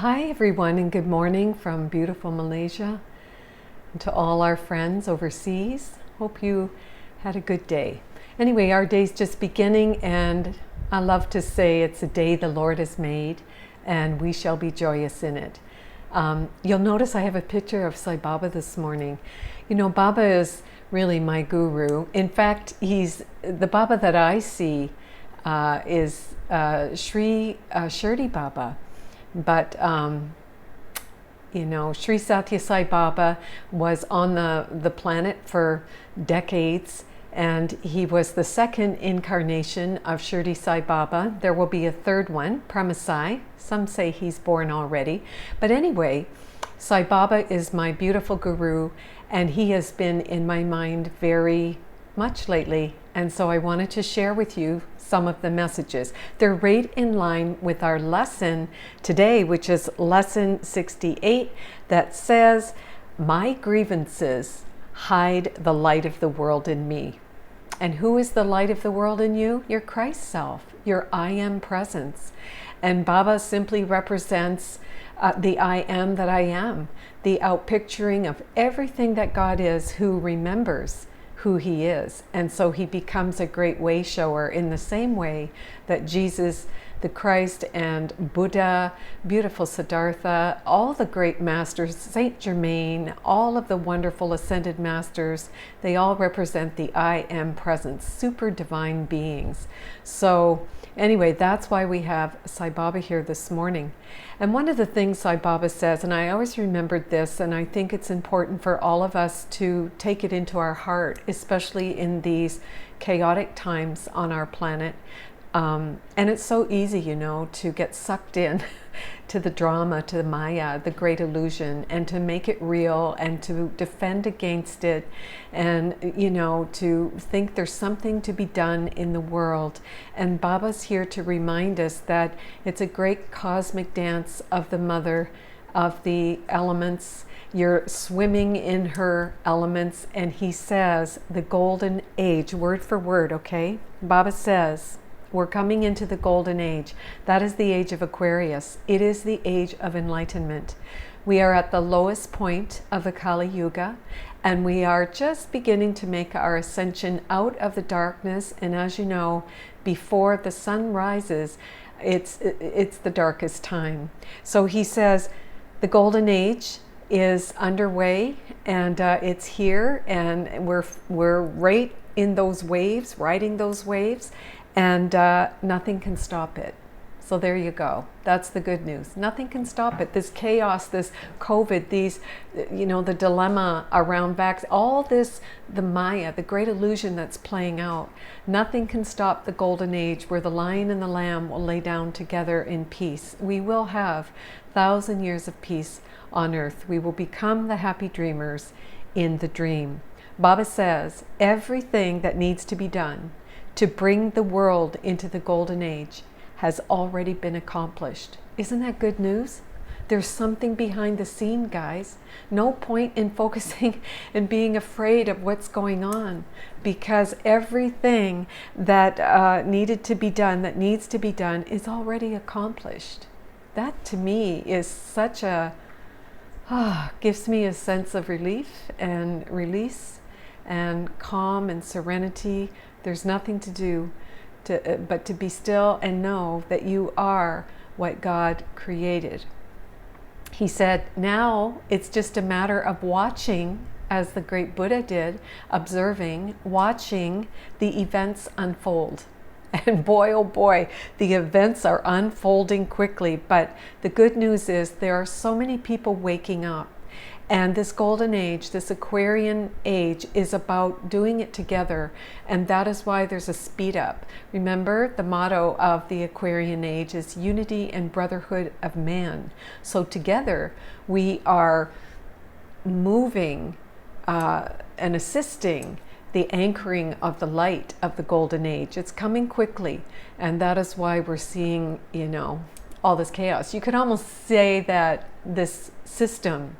Hi, everyone, and good morning from beautiful Malaysia. And to all our friends overseas, hope you had a good day. Anyway, our day's just beginning, and I love to say it's a day the Lord has made, and we shall be joyous in it. You'll notice I have a picture of Sai Baba this morning. You know, Baba is really my guru. In fact, he's the Baba that I see is Sri Shirdi Baba. But Sri Satya Sai Baba was on the planet for decades, and he was the second incarnation of Shirdi Sai Baba. There will be a third one, Pramasai. Some say he's born already. But anyway, Sai Baba is my beautiful guru, and he has been in my mind very much lately. And so I wanted to share with you some of the messages. They're right in line with our lesson today, which is lesson 68, that says, "My grievances hide the light of the world in me." And who is the light of the world in you? Your Christ self, your I am presence. And Baba simply represents the I am that I am, the outpicturing of everything that God is, who remembers who he is. And so he becomes a great way shower in the same way that Jesus, the Christ, and Buddha, beautiful Siddhartha, all the great masters, Saint Germain, all of the wonderful ascended masters, they all represent the I am presence, super divine beings. So anyway, that's why we have Sai Baba here this morning. And one of the things Sai Baba says, and I always remembered this, and I think it's important for all of us to take it into our heart, especially in these chaotic times on our planet. And it's so easy, to get sucked in to the drama, to the Maya, the great illusion, and to make it real and to defend against it, and, to think there's something to be done in the world. And Baba's here to remind us that it's a great cosmic dance of the mother, of the elements. You're swimming in her elements, and he says the golden age, word for word, okay? Baba says, we're coming into the golden age. That is the age of Aquarius. It is the age of enlightenment. We are at the lowest point of the Kali Yuga, and we are just beginning to make our ascension out of the darkness. And as you know, before the sun rises, it's the darkest time. So he says the golden age is underway, and it's here, and we're right in those waves, riding those waves. And nothing can stop it. So there you go. That's the good news. Nothing can stop it. This chaos, this COVID, the dilemma around vaccine, all this, the Maya, the great illusion that's playing out. Nothing can stop the golden age where the lion and the lamb will lay down together in peace. We will have 1,000 years of peace on earth. We will become the happy dreamers in the dream. Baba says everything that needs to be done to bring the world into the golden age has already been accomplished. Isn't that good news? There's something behind the scene, guys. No point in focusing and being afraid of what's going on, because everything that needs to be done is already accomplished. That to me is such gives me a sense of relief and release and calm and serenity. There's nothing to do but to be still and know that you are what God created. He said, now it's just a matter of watching, as the great Buddha did, observing, watching the events unfold. And boy, oh boy, the events are unfolding quickly. But the good news is there are so many people waking up. And this golden age, this Aquarian age, is about doing it together. And that is why there's a speed up. Remember, the motto of the Aquarian age is unity and brotherhood of man. So together we are moving and assisting the anchoring of the light of the golden age. It's coming quickly. And that is why we're seeing, all this chaos. You could almost say that this system,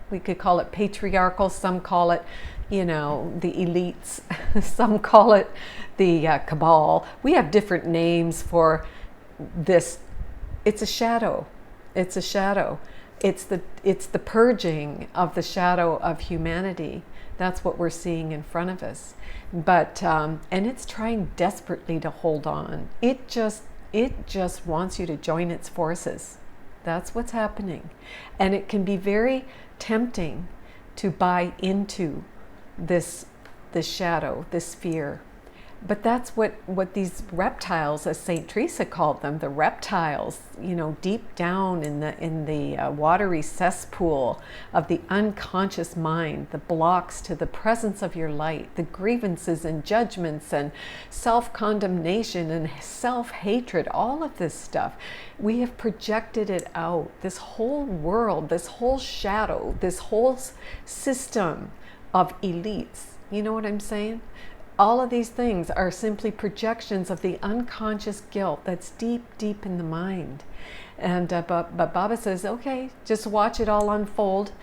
we could call it patriarchal, some call it, the elites, some call it the cabal. We have different names for this. It's a shadow. It's a shadow. It's the purging of the shadow of humanity. That's what we're seeing in front of us. But and it's trying desperately to hold on. It just wants you to join its forces. That's what's happening. And it can be very tempting to buy into this shadow, this fear. But that's what these reptiles, as Saint Teresa called them, the reptiles, deep down in the watery cesspool of the unconscious mind, the blocks to the presence of your light, the grievances and judgments and self-condemnation and self-hatred, all of this stuff. We have projected it out. This whole world, this whole shadow, this whole system of elites. You know what I'm saying? All of these things are simply projections of the unconscious guilt that's deep, deep in the mind. And but Baba says, okay, just watch it all unfold,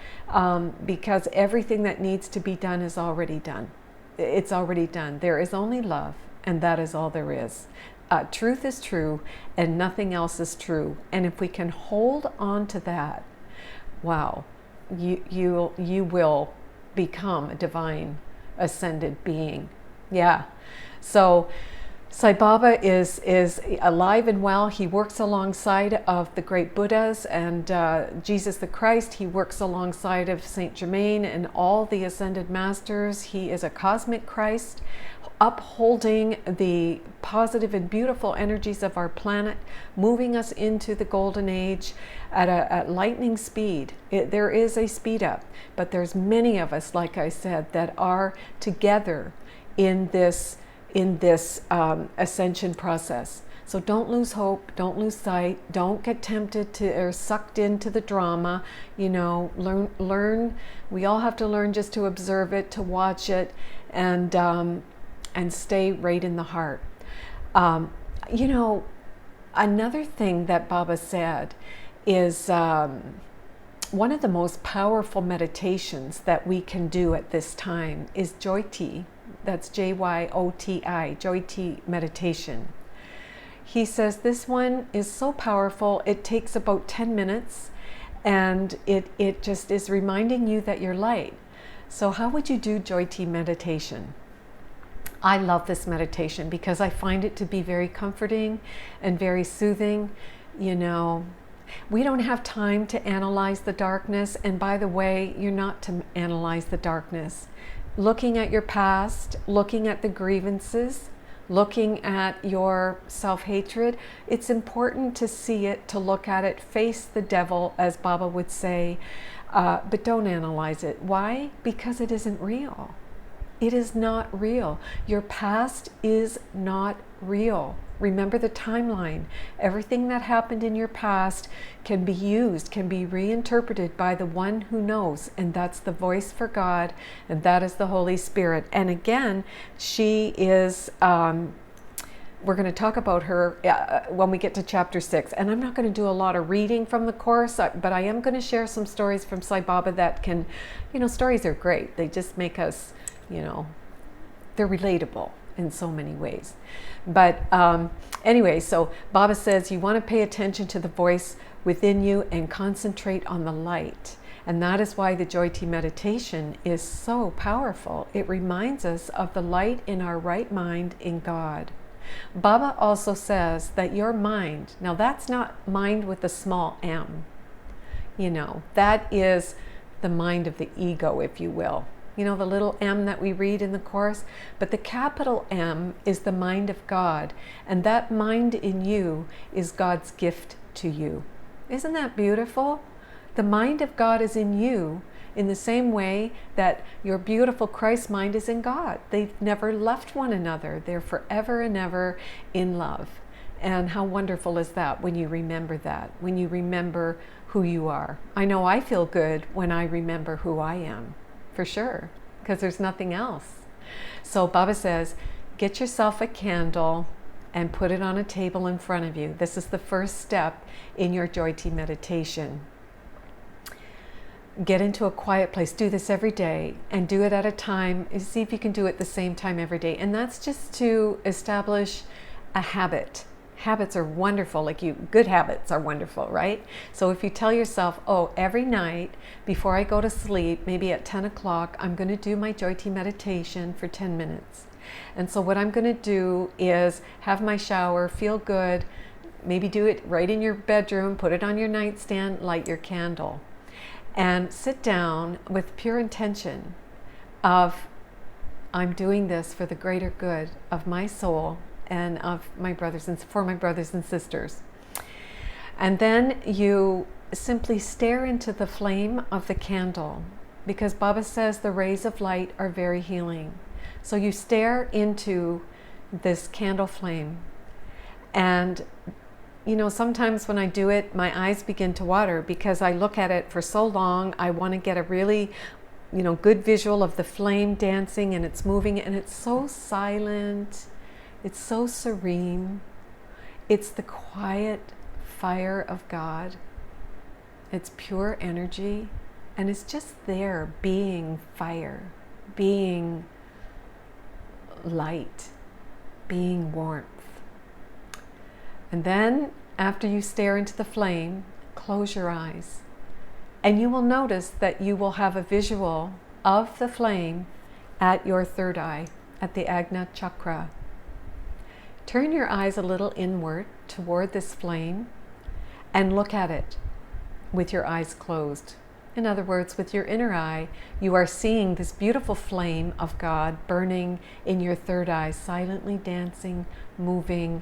because everything that needs to be done is already done. It's already done. There is only love, and that is all there is. Truth is true, and nothing else is true. And if we can hold on to that, wow, you will become a divine ascended being. Yeah. So Sai Baba is alive and well. He works alongside of the great Buddhas and Jesus the Christ. He works alongside of Saint Germain and all the ascended masters. He is a cosmic Christ, upholding the positive and beautiful energies of our planet, moving us into the golden age at lightning speed. There is a speed up, but there's many of us, like I said, that are together in this ascension process. So don't lose hope, don't lose sight, don't get tempted to or sucked into the drama. Learn. We all have to learn just to observe it, to watch it, and stay right in the heart. Another thing that Baba said is one of the most powerful meditations that we can do at this time is Jyoti. That's Jyoti, Jyoti meditation. He says this one is so powerful, it takes about 10 minutes, and it just is reminding you that you're light. So how would you do Jyoti meditation? I love this meditation because I find it to be very comforting and very soothing. We don't have time to analyze the darkness, and by the way, you're not to analyze the darkness. Looking at your past, looking at the grievances, looking at your self-hatred, it's important to see it, to look at it, face the devil, as Baba would say, but don't analyze it. Why? Because it isn't real. It is not real. Your past is not real. Remember the timeline. Everything that happened in your past can be used, can be reinterpreted by the one who knows, and that's the voice for God, and that is the Holy Spirit. And again, she is, we're going to talk about her when we get to chapter 6. And I'm not going to do a lot of reading from the course, but I am going to share some stories from Sai Baba that can, stories are great. They just make us, they're relatable in so many ways. But anyway, so Baba says you want to pay attention to the voice within you and concentrate on the light. And that is why the Jyoti meditation is so powerful. It reminds us of the light in our right mind in God. Baba also says that your mind, now that's not mind with a small m, that is the mind of the ego, if you will. The little m that we read in the Course, but the capital M is the mind of God, and that mind in you is God's gift to you. Isn't that beautiful? The mind of God is in you in the same way that your beautiful Christ mind is in God. They've never left one another. They're forever and ever in love. And how wonderful is that when you remember that, when you remember who you are. I know I feel good when I remember who I am. For sure, because there's nothing else. So Baba says, get yourself a candle and put it on a table in front of you. This is the first step in your Jyoti meditation. Get into a quiet place. Do this every day and do it at a time. See if you can do it the same time every day. And that's just to establish a habit. Habits are wonderful, good habits are wonderful, right? So if you tell yourself, oh, every night before I go to sleep, maybe at 10 o'clock, I'm going to do my Joy Tea meditation for 10 minutes. And so what I'm going to do is have my shower, feel good, maybe do it right in your bedroom, put it on your nightstand, light your candle, and sit down with pure intention of, I'm doing this for the greater good of my soul and of my brothers and for my brothers and sisters. And then you simply stare into the flame of the candle, because Baba says the rays of light are very healing. So you stare into this candle flame, and sometimes when I do it, my eyes begin to water because I look at it for so long. I want to get a really good visual of the flame dancing, and it's moving, and it's so silent. It's so serene. It's the quiet fire of God. It's pure energy, and it's just there being fire, being light, being warmth. And then after you stare into the flame, close your eyes, and you will notice that you will have a visual of the flame at your third eye, at the Ajna chakra. Turn your eyes a little inward toward this flame and look at it with your eyes closed. In other words, with your inner eye, you are seeing this beautiful flame of God burning in your third eye, silently dancing, moving,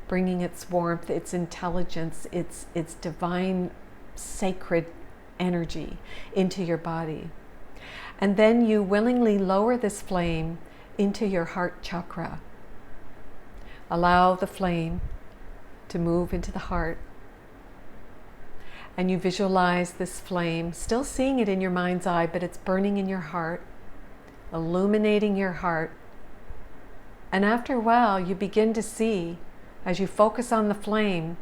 bringing its warmth, its intelligence, its divine, sacred energy into your body. And then you willingly lower this flame into your heart chakra. Allow the flame to move into the heart. And you visualize this flame, still seeing it in your mind's eye, but it's burning in your heart, illuminating your heart. And after a while, you begin to see, as you focus on the flame,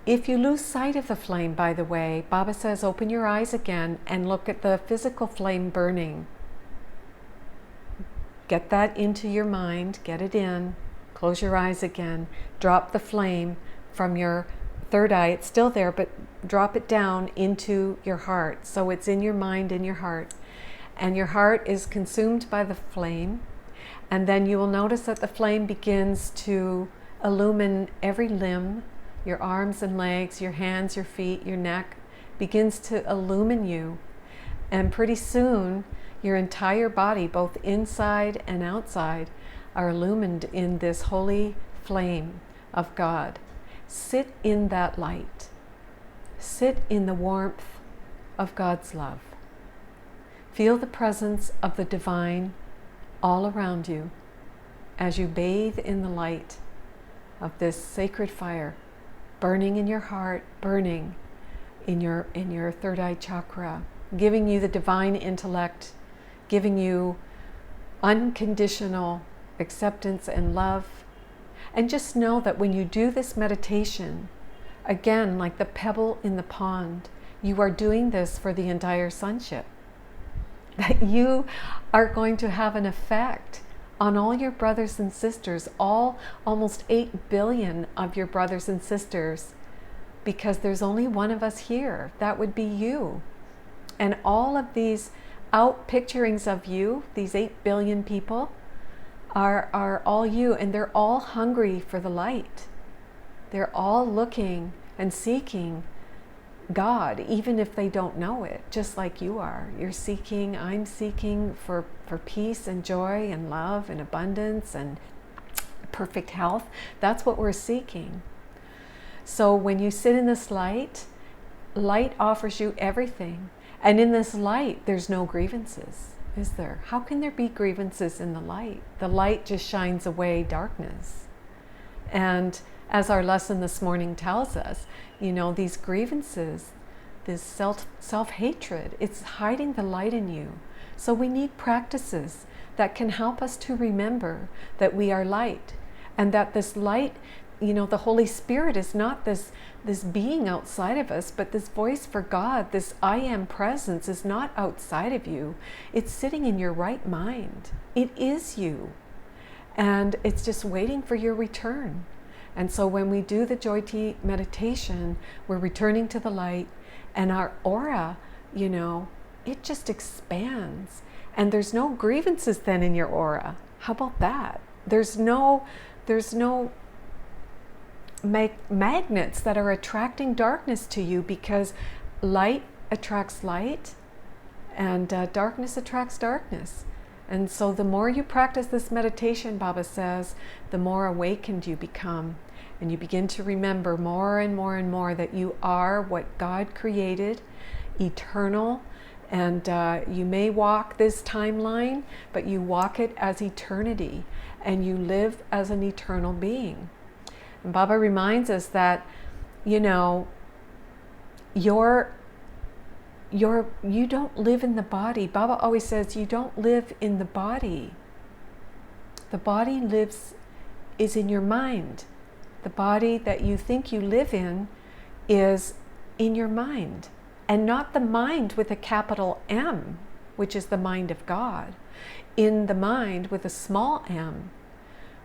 if you lose sight of the flame, by the way, Baba says, open your eyes again and look at the physical flame burning. Get that into your mind, get it in, close your eyes again, drop the flame from your third eye. It's still there, but drop it down into your heart. So it's in your mind, in your heart. And your heart is consumed by the flame. And then you will notice that the flame begins to illumine every limb, your arms and legs, your hands, your feet, your neck, begins to illumine you. And pretty soon, your entire body, both inside and outside, are illumined in this holy flame of God. Sit in that light. Sit in the warmth of God's love. Feel the presence of the divine all around you as you bathe in the light of this sacred fire, burning in your heart, burning in your third eye chakra, giving you the divine intellect, giving you unconditional acceptance and love. And just know that when you do this meditation, again, like the pebble in the pond, you are doing this for the entire sonship. That you are going to have an effect on all your brothers and sisters, almost 8 billion of your brothers and sisters, because there's only one of us here. That would be you. And all of these out-picturings of you, these 8 billion people, are all you, and they're all hungry for the light. They're all looking and seeking God, even if they don't know it, just like you are. You're seeking, I'm seeking for peace and joy and love and abundance and perfect health. That's what we're seeking. So when you sit in this light, light offers you everything. And in this light, there's no grievances, is there? How can there be grievances in the light? The light just shines away darkness. And as our lesson this morning tells us, these grievances, this self-hatred, it's hiding the light in you. So we need practices that can help us to remember that we are light, and that this light, the Holy Spirit is not this being outside of us, but this voice for God, this I am presence is not outside of you. It's sitting in your right mind. It is you. And it's just waiting for your return. And so when we do the Joy Tea meditation, we're returning to the light, and our aura, it just expands. And there's no grievances then in your aura. How about that? There's no magnets that are attracting darkness to you, because light attracts light, and darkness attracts darkness. And so the more you practice this meditation, Baba says, the more awakened you become. And you begin to remember more and more and more that you are what God created, eternal. And you may walk this timeline, but you walk it as eternity, and you live as an eternal being. And Baba reminds us that, you don't live in the body. Baba always says you don't live in the body. The body is in your mind. The body that you think you live in is in your mind, and not the mind with a capital M, which is the mind of God. In the mind with a small m,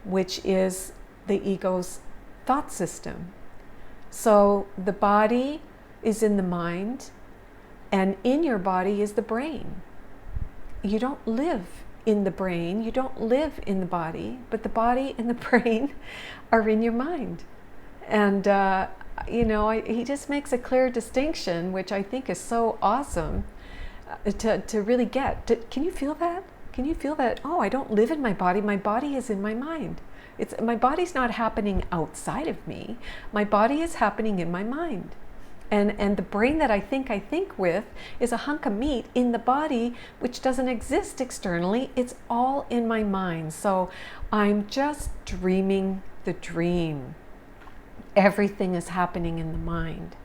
which is the ego's thought system. So the body is in the mind, and in your body is the brain. You don't live in the brain, you don't live in the body, but the body and the brain are in your mind. And he just makes a clear distinction, which I think is so awesome to really get. Can you feel that? Can you feel that? Oh, I don't live in my body is in my mind. My body's not happening outside of me. My body is happening in my mind. And the brain that I think with is a hunk of meat in the body, which doesn't exist externally. It's all in my mind. So I'm just dreaming the dream. Everything is happening in the mind.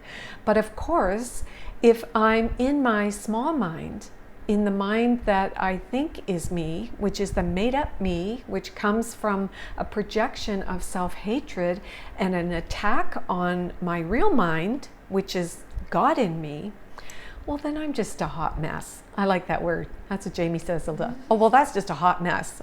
But of course, if I'm in my small mind, in the mind that I think is me, which is the made up me, which comes from a projection of self-hatred and an attack on my real mind, which is God in me, well, then I'm just a hot mess. I like that word. That's what Jamie says a lot. Oh, well, that's just a hot mess.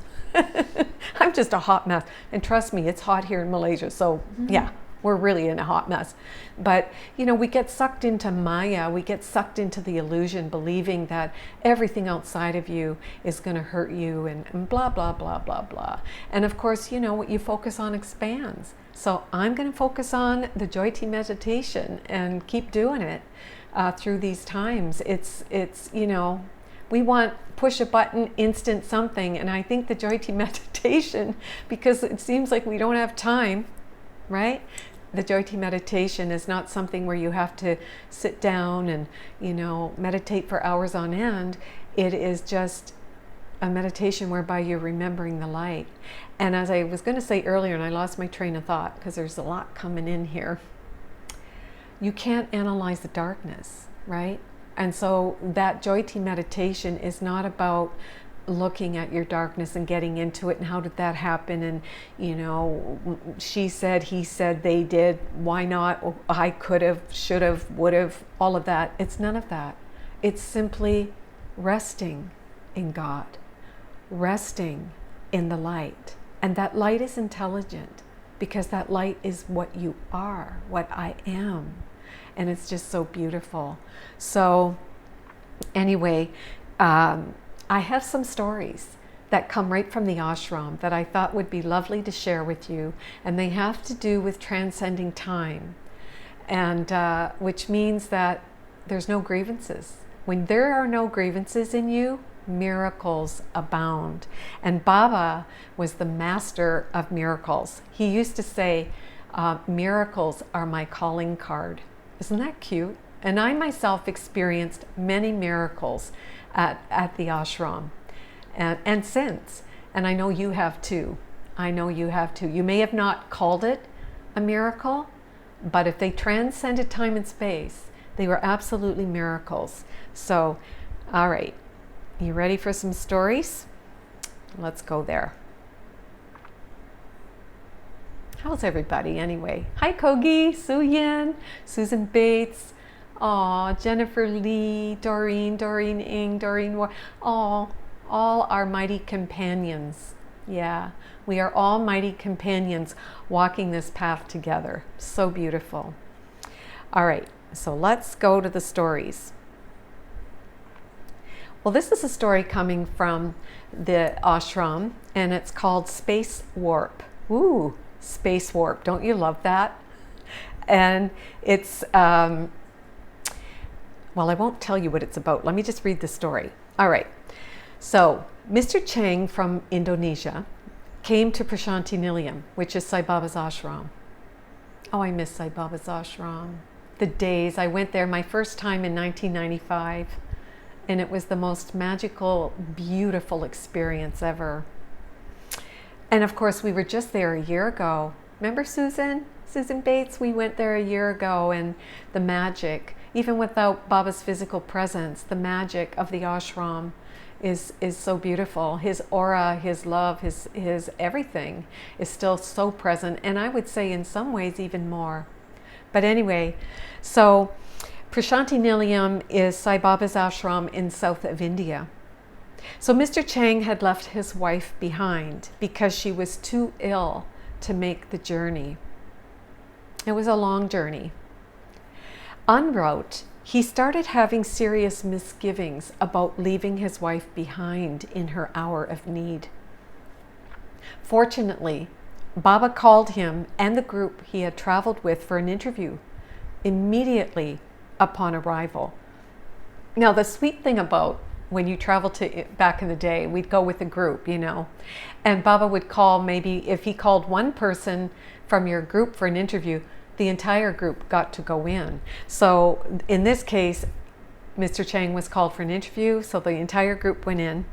I'm just a hot mess. And trust me, it's hot here in Malaysia. So yeah, we're really in a hot mess. But, we get sucked into Maya. We get sucked into the illusion, believing that everything outside of you is going to hurt you and blah, blah, blah, blah, blah. And of course, what you focus on expands. So I'm going to focus on the Joy Tea meditation and keep doing it through these times. It's we want push a button, instant something. And I think the Joy Tea meditation, because it seems like we don't have time, right? The Joy Tea meditation is not something where you have to sit down and, meditate for hours on end. It is just a meditation whereby you're remembering the light. And as I was going to say earlier, and I lost my train of thought because there's a lot coming in here, you can't analyze the darkness, right? And so that Joy Tea meditation is not about looking at your darkness and getting into it and how did that happen, and she said, he said, they did, why not, I could have, should have, would have, all of that. It's none of that. It's simply resting in God, resting in the light. And that light is intelligent, because that light is what you are, what I am. And it's just so beautiful. So anyway, I have some stories that come right from the ashram that I thought would be lovely to share with you. And they have to do with transcending time. And which means that there's no grievances. When there are no grievances in you, miracles abound. And Baba was the master of miracles. He used to say, miracles are my calling card. Isn't that cute? And I myself experienced many miracles at the ashram and since. And I know you have too. I know you have too. You may have not called it a miracle, but if they transcended time and space, they were absolutely miracles. So, all right. You ready for some stories? Let's go there. How's everybody anyway? Hi Kogi, Su Yen, Susan Bates, Jennifer Lee, Doreen Ing, Doreen War, all our mighty companions. Yeah, We are all mighty companions walking this path together. So beautiful. All right, so let's go to the stories. Well, this is a story coming from the ashram, and it's called Space Warp. Ooh, Space Warp. Don't you love that? And it's, well, I won't tell you what it's about. Let me just read the story. All right. So, Mr. Chang from Indonesia came to Prashanti Nilayam, which is Sai Baba's ashram. Oh, I miss Sai Baba's ashram. The days I went there my first time in 1995. And it was the most magical, beautiful experience ever. And of course, we were just there a year ago. Remember Susan? Susan Bates? We went there a year ago, and the magic, even without Baba's physical presence, the magic of the ashram is so beautiful. His aura, his love, his everything is still so present. And I would say in some ways even more. But anyway, so Prashanti Nilayam is Sai Baba's ashram in south of India. So Mr. Chang had left his wife behind because she was too ill to make the journey. It was a long journey. En route, he started having serious misgivings about leaving his wife behind in her hour of need. Fortunately, Baba called him and the group he had traveled with for an interview immediately upon arrival. Now, the sweet thing about when you travel to, back in the day, we'd go with a group, you know, and Baba would call, maybe if he called one person from your group for an interview, the entire group got to go in. So in this case, Mr. Chang was called for an interview, so the entire group went in.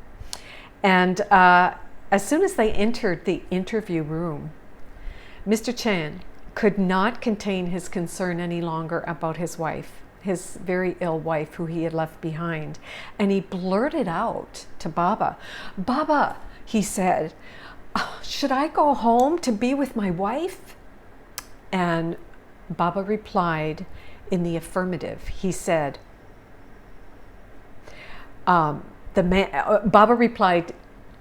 And as soon as they entered the interview room, Mr. Chang could not contain his concern any longer about his wife, his very ill wife who he had left behind. And he blurted out to Baba, "Baba," he said, "should I go home to be with my wife?" And Baba replied in the affirmative. He said, Baba replied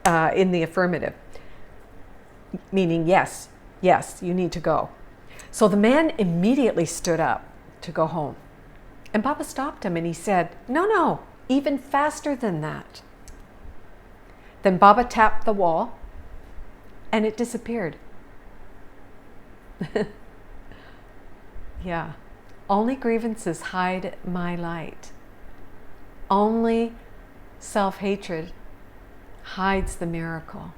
in the affirmative, meaning yes, you need to go. So the man immediately stood up to go home. And Baba stopped him and he said, no, even faster than that. Then Baba tapped the wall and it disappeared. Yeah, only grievances hide my light. Only self-hatred hides the miracle.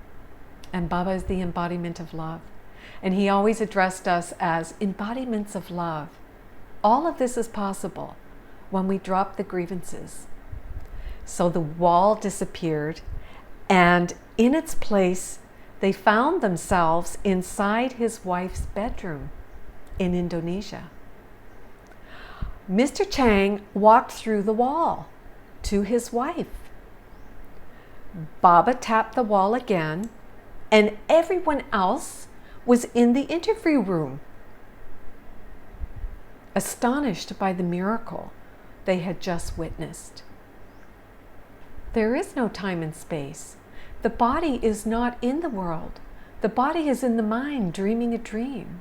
And Baba is the embodiment of love. And he always addressed us as embodiments of love. All of this is possible when we drop the grievances. So the wall disappeared, and in its place, they found themselves inside his wife's bedroom in Indonesia. Mr. Chang walked through the wall to his wife. Baba tapped the wall again, and everyone else was in the interview room, astonished by the miracle they had just witnessed. There is no time and space. The body is not in the world. The body is in the mind, dreaming a dream.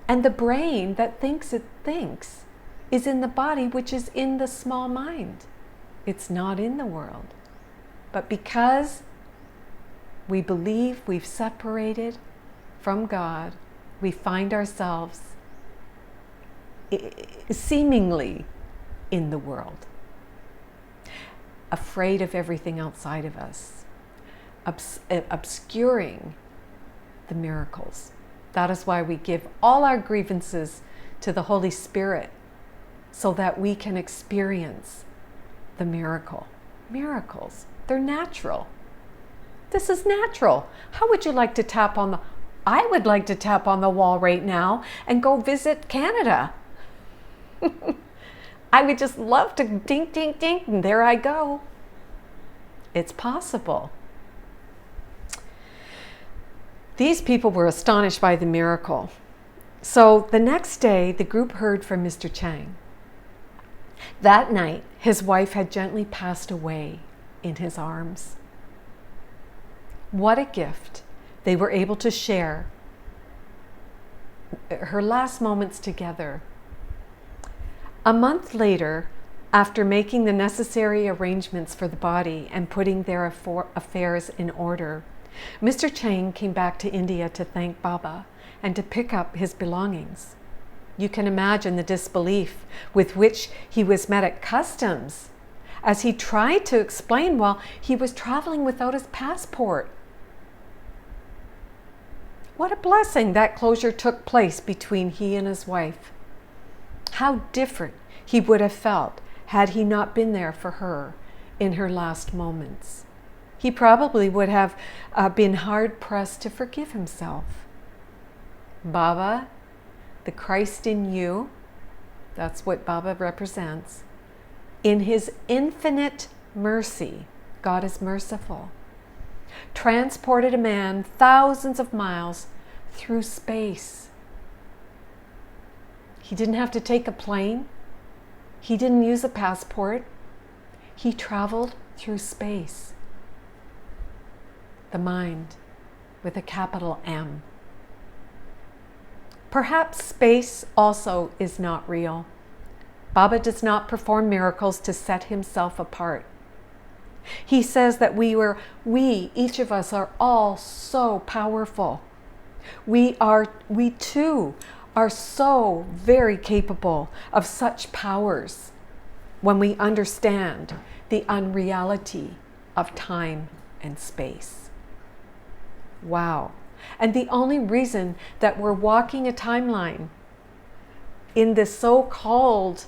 And the brain that thinks it thinks is in the body, which is in the small mind. It's not in the world. But because we believe we've separated from God, we find ourselves seemingly in the world, afraid of everything outside of us, obscuring the miracles. That is why we give all our grievances to the Holy Spirit, so that we can experience the miracle. Miracles, they're natural. This is natural. How would you like to tap on the... I would like to tap on the wall right now and go visit Canada. I would just love to ding, ding, ding, and there I go. It's possible. These people were astonished by the miracle. So the next day, the group heard from Mr. Chang. That night, his wife had gently passed away in his arms. What a gift they were able to share her last moments together. A month later, after making the necessary arrangements for the body and putting their affairs in order, Mr. Chang came back to India to thank Baba and to pick up his belongings. You can imagine the disbelief with which he was met at customs as he tried to explain why he was traveling without his passport. What a blessing that closure took place between he and his wife. How different he would have felt had he not been there for her in her last moments. He probably would have been hard-pressed to forgive himself. Baba, the Christ in you, that's what Baba represents. In his infinite mercy, God is merciful, transported a man thousands of miles through space. He didn't have to take a plane. He didn't use a passport. He traveled through space. The mind with a capital M. Perhaps space also is not real. Baba does not perform miracles to set himself apart. He says that each of us are all so powerful. We too are so very capable of such powers when we understand the unreality of time and space. Wow. And the only reason that we're walking a timeline in this so-called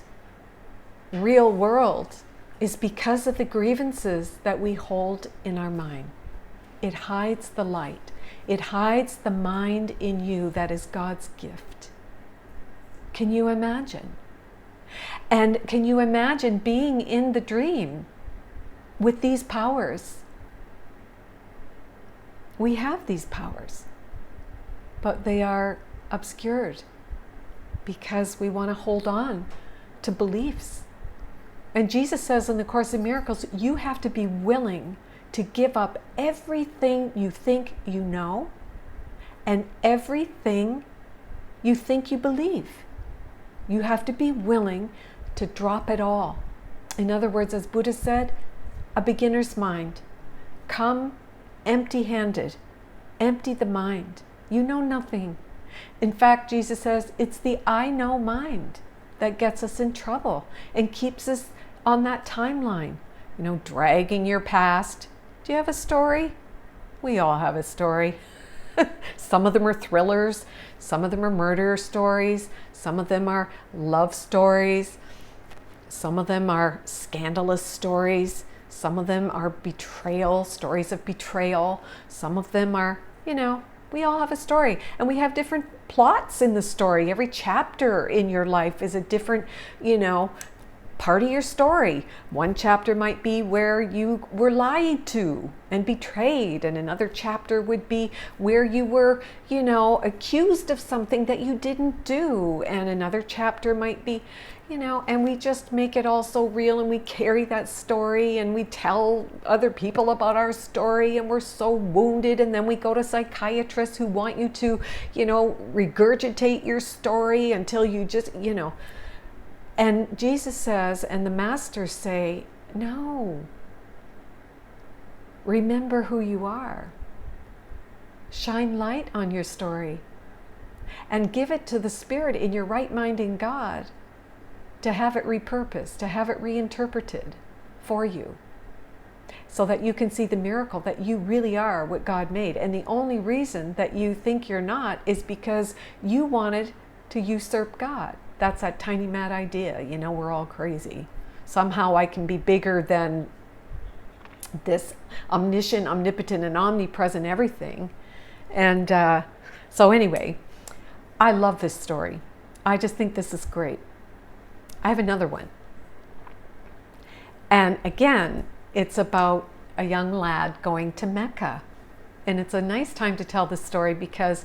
real world is because of the grievances that we hold in our mind. It hides the light. It hides the mind in you that is God's gift. Can you imagine? And can you imagine being in the dream with these powers? We have these powers, but they are obscured because we want to hold on to beliefs. And Jesus says in the Course in Miracles, you have to be willing to give up everything you think you know and everything you think you believe. You have to be willing to drop it all. In other words, as Buddha said, a beginner's mind. Come empty-handed. Empty the mind. You know nothing. In fact, Jesus says it's the I know mind that gets us in trouble and keeps us on that timeline, dragging your past. Do you have a story? We all have a story. Some of them are thrillers, some of them are murder stories, some of them are love stories, some of them are scandalous stories, some of them are stories of betrayal, some of them are, we all have a story, and we have different plots in the story. Every chapter in your life is a different, part of your story. One chapter might be where you were lied to and betrayed, and another chapter would be where you were, accused of something that you didn't do, and another chapter might be, and we just make it all so real, and we carry that story and we tell other people about our story, and we're so wounded, and then we go to psychiatrists who want you to, regurgitate your story until you just, And Jesus says, and the masters say, no. Remember who you are. Shine light on your story and give it to the Spirit in your right mind in God to have it repurposed, to have it reinterpreted for you so that you can see the miracle that you really are what God made. And the only reason that you think you're not is because you wanted to usurp God. That's that tiny mad idea, we're all crazy. Somehow I can be bigger than this omniscient, omnipotent, and omnipresent everything. And so anyway, I love this story. I just think this is great. I have another one. And again, it's about a young lad going to Mecca. And it's a nice time to tell this story because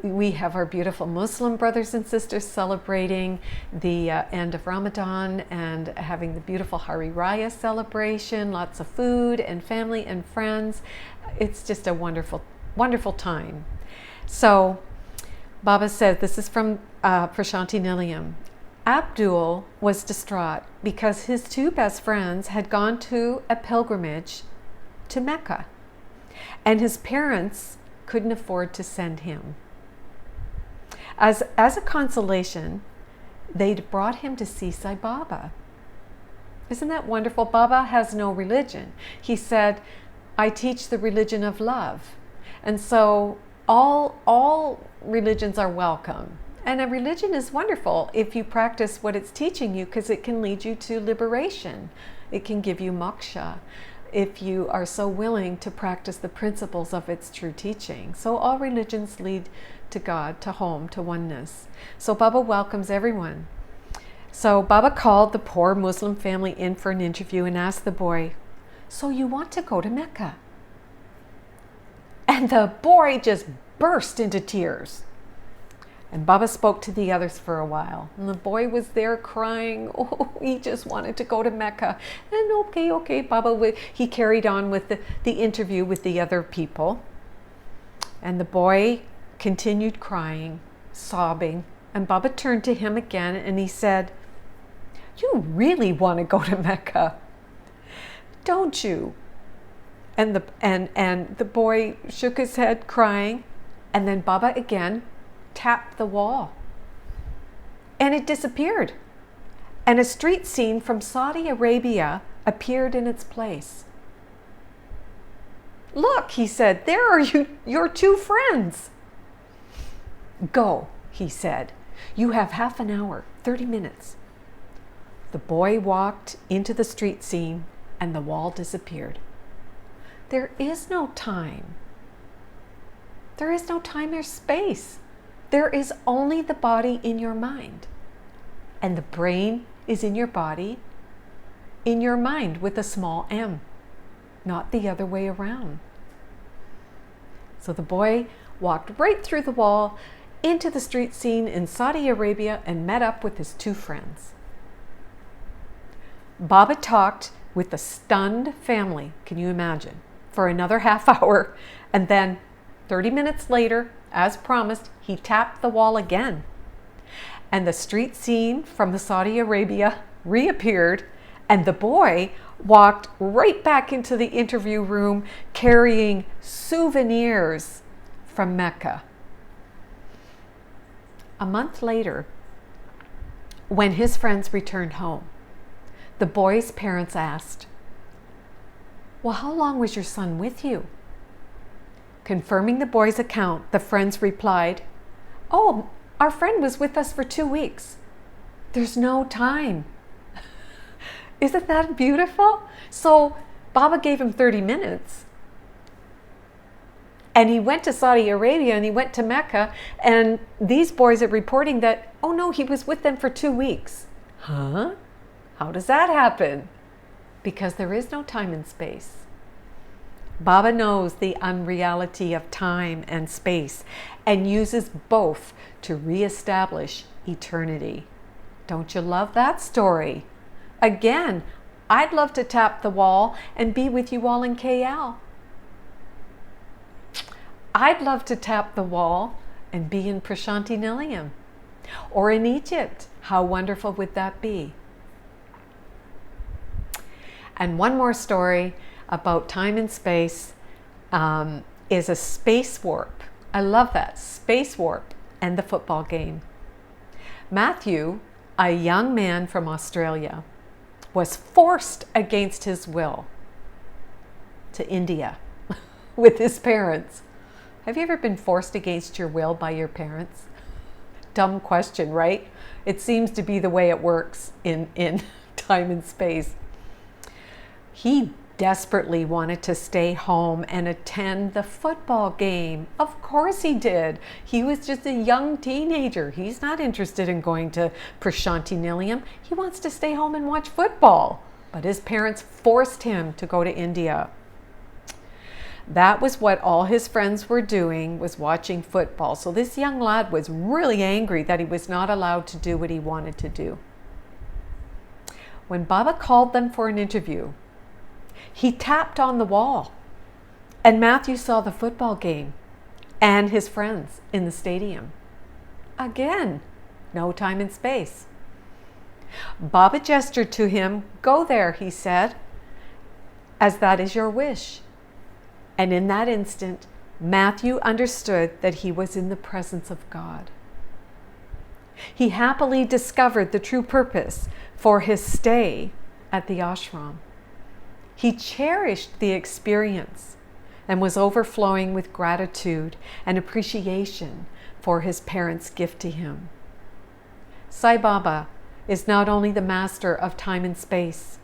We have our beautiful Muslim brothers and sisters celebrating the end of Ramadan and having the beautiful Hari Raya celebration, lots of food and family and friends. It's just a wonderful, wonderful time. So Baba said, this is from Prashanti Nilayam. Abdul was distraught because his two best friends had gone to a pilgrimage to Mecca, and his parents couldn't afford to send him. As a consolation, they'd brought him to see Sai Baba. Isn't that wonderful? Baba has no religion. He said, I teach the religion of love. And so all religions are welcome. And a religion is wonderful if you practice what it's teaching you, because it can lead you to liberation. It can give you moksha if you are so willing to practice the principles of its true teaching. So all religions lead to God, to home, to oneness. So Baba welcomes everyone. So Baba called the poor Muslim family in for an interview and asked the boy, so you want to go to Mecca? And the boy just burst into tears. And Baba spoke to the others for a while. And the boy was there crying. Oh, he just wanted to go to Mecca. And okay, Baba, he carried on with the interview with the other people. And the boy continued crying, sobbing. And Baba turned to him again and he said, you really want to go to Mecca, don't you? And the boy shook his head crying. And then Baba again tapped the wall and it disappeared, and a street scene from Saudi Arabia appeared in its place. Look, he said, there are your two friends. Go, he said, you have half an hour, 30 minutes. The boy walked into the street scene and the wall disappeared. There is no time. There is no time or space. There is only the body in your mind. And the brain is in your body, in your mind with a small m, not the other way around. So the boy walked right through the wall into the street scene in Saudi Arabia and met up with his two friends. Baba talked with the stunned family, can you imagine, for another half hour, and then 30 minutes later, as promised, he tapped the wall again. And the street scene from the Saudi Arabia reappeared, and the boy walked right back into the interview room carrying souvenirs from Mecca. A month later, when his friends returned home, the boy's parents asked, well, how long was your son with you? Confirming the boy's account, the friends replied, oh, our friend was with us for 2 weeks. There's no time. Isn't that beautiful? So Baba gave him 30 minutes. And he went to Saudi Arabia and he went to Mecca, and these boys are reporting that, oh no, he was with them for 2 weeks. Huh? How does that happen? Because there is no time and space. Baba knows the unreality of time and space and uses both to reestablish eternity. Don't you love that story? Again, I'd love to tap the wall and be with you all in KL. I'd love to tap the wall and be in Prashanti Nilayam or in Egypt. How wonderful would that be? And one more story about time and space is a space warp. I love that, space warp and the football game. Matthew, a young man from Australia, was forced against his will to India with his parents. Have you ever been forced against your will by your parents? Dumb question, right? It seems to be the way it works in time and space. He desperately wanted to stay home and attend the football game. Of course he did. He was just a young teenager. He's not interested in going to Prashanti Nilayam. He wants to stay home and watch football. But his parents forced him to go to India. That was what all his friends were doing, was watching football. So this young lad was really angry that he was not allowed to do what he wanted to do. When Baba called them for an interview, he tapped on the wall, and Matthew saw the football game and his friends in the stadium. Again, no time and space. Baba gestured to him. "Go there," he said, "as that is your wish." And in that instant, Matthew understood that he was in the presence of God. He happily discovered the true purpose for his stay at the ashram. He cherished the experience and was overflowing with gratitude and appreciation for his parents' gift to him. Sai Baba is not only the master of time and space.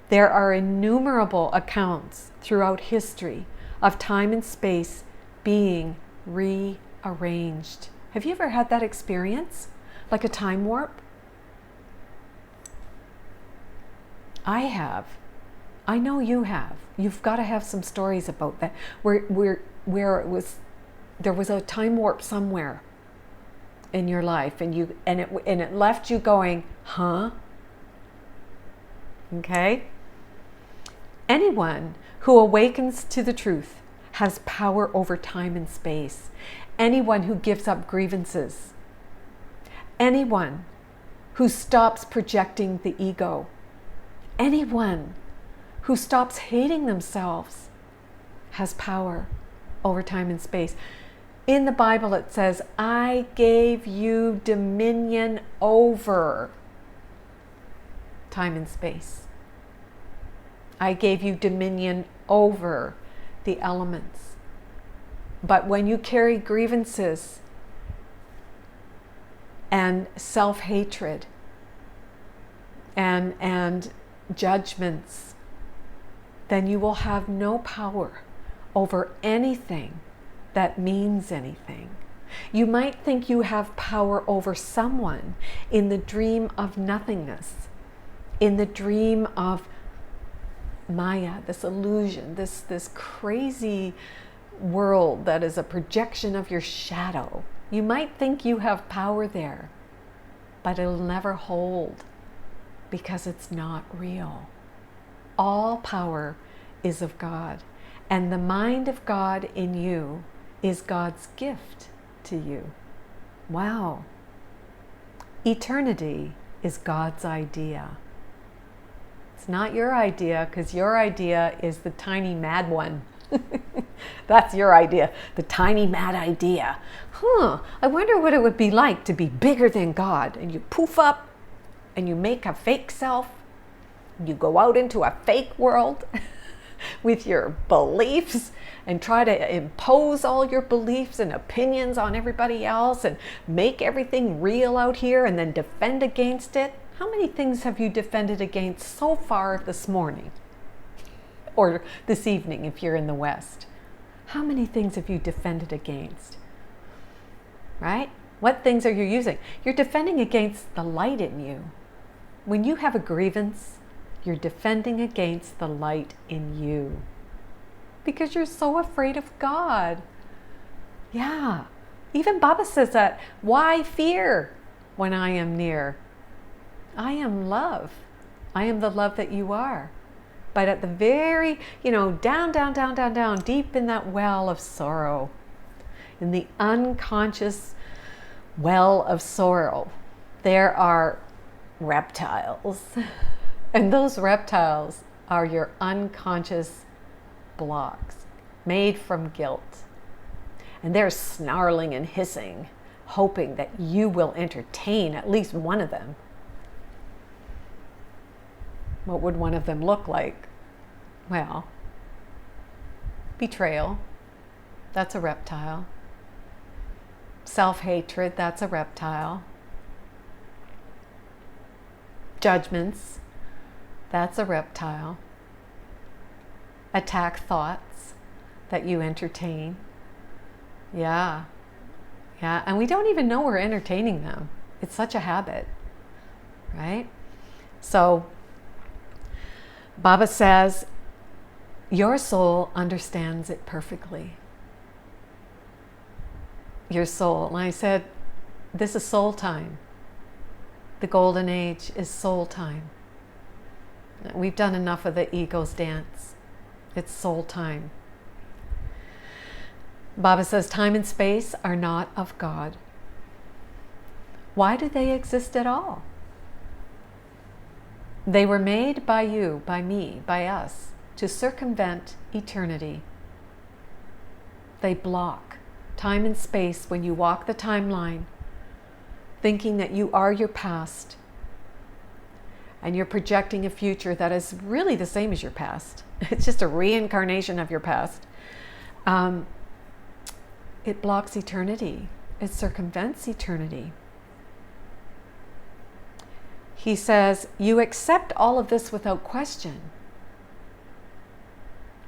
There are innumerable accounts throughout history of time and space being rearranged. Have you ever had that experience? Like a time warp? I have. I know you have. You've got to have some stories about that. Where there was a time warp somewhere in your life, and it left you going, huh? Okay? Anyone who awakens to the truth has power over time and space. Anyone who gives up grievances. Anyone who stops projecting the ego. Anyone who stops hating themselves has power over time and space. In the Bible it says, "I gave you dominion over time and space." I gave you dominion over the elements. But when you carry grievances and self-hatred and judgments, then you will have no power over anything that means anything. You might think you have power over someone in the dream of nothingness, in the dream of Maya, this illusion, this crazy world that is a projection of your shadow. You might think you have power there, but it'll never hold because it's not real. All power is of God, and the mind of God in you is God's gift to you. Wow. Eternity is God's idea. It's not your idea, because your idea is the tiny mad one. That's your idea, the tiny mad idea. I wonder what it would be like to be bigger than God. And you poof up and you make a fake self. You go out into a fake world with your beliefs and try to impose all your beliefs and opinions on everybody else and make everything real out here and then defend against it. How many things have you defended against so far this morning? Or this evening if you're in the West? How many things have you defended against? Right? What things are you using? You're defending against the light in you. When you have a grievance, you're defending against the light in you. Because you're so afraid of God. Yeah. Even Baba says that. Why fear when I am near? I am love. I am the love that you are. But at the very, down, deep in that well of sorrow, in the unconscious well of sorrow, there are reptiles. And those reptiles are your unconscious blocks made from guilt. And they're snarling and hissing, hoping that you will entertain at least one of them. What would one of them look like? Well, betrayal, that's a reptile. Self-hatred, that's a reptile. Judgments, that's a reptile. Attack thoughts that you entertain. Yeah. And we don't even know we're entertaining them. It's such a habit, right? So Baba says, Your soul understands it perfectly. Your soul. And I said, this is soul time. The golden age is soul time. We've done enough of the ego's dance. It's soul time. Baba says time and space are not of God. Why do they exist at all? They were made by you, by me, by us, to circumvent eternity. They block time and space when you walk the timeline, thinking that you are your past, and you're projecting a future that is really the same as your past. It's just a reincarnation of your past. It blocks eternity. It circumvents eternity. He says, you accept all of this without question,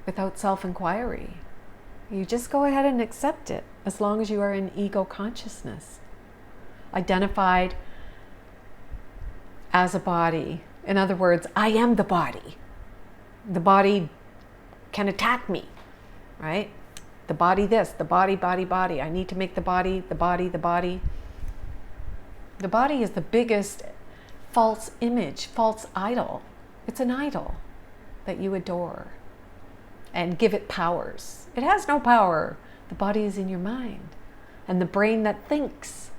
without self-inquiry. You just go ahead and accept it as long as you are in ego consciousness, identified as a body. In other words, I am the body. The body can attack me, right? The body this, the body, body, body. I need to make the body, the body, the body. The body is the biggest false image, false idol. It's an idol that you adore and give it powers. It has no power. The body is in your mind. And the brain that thinks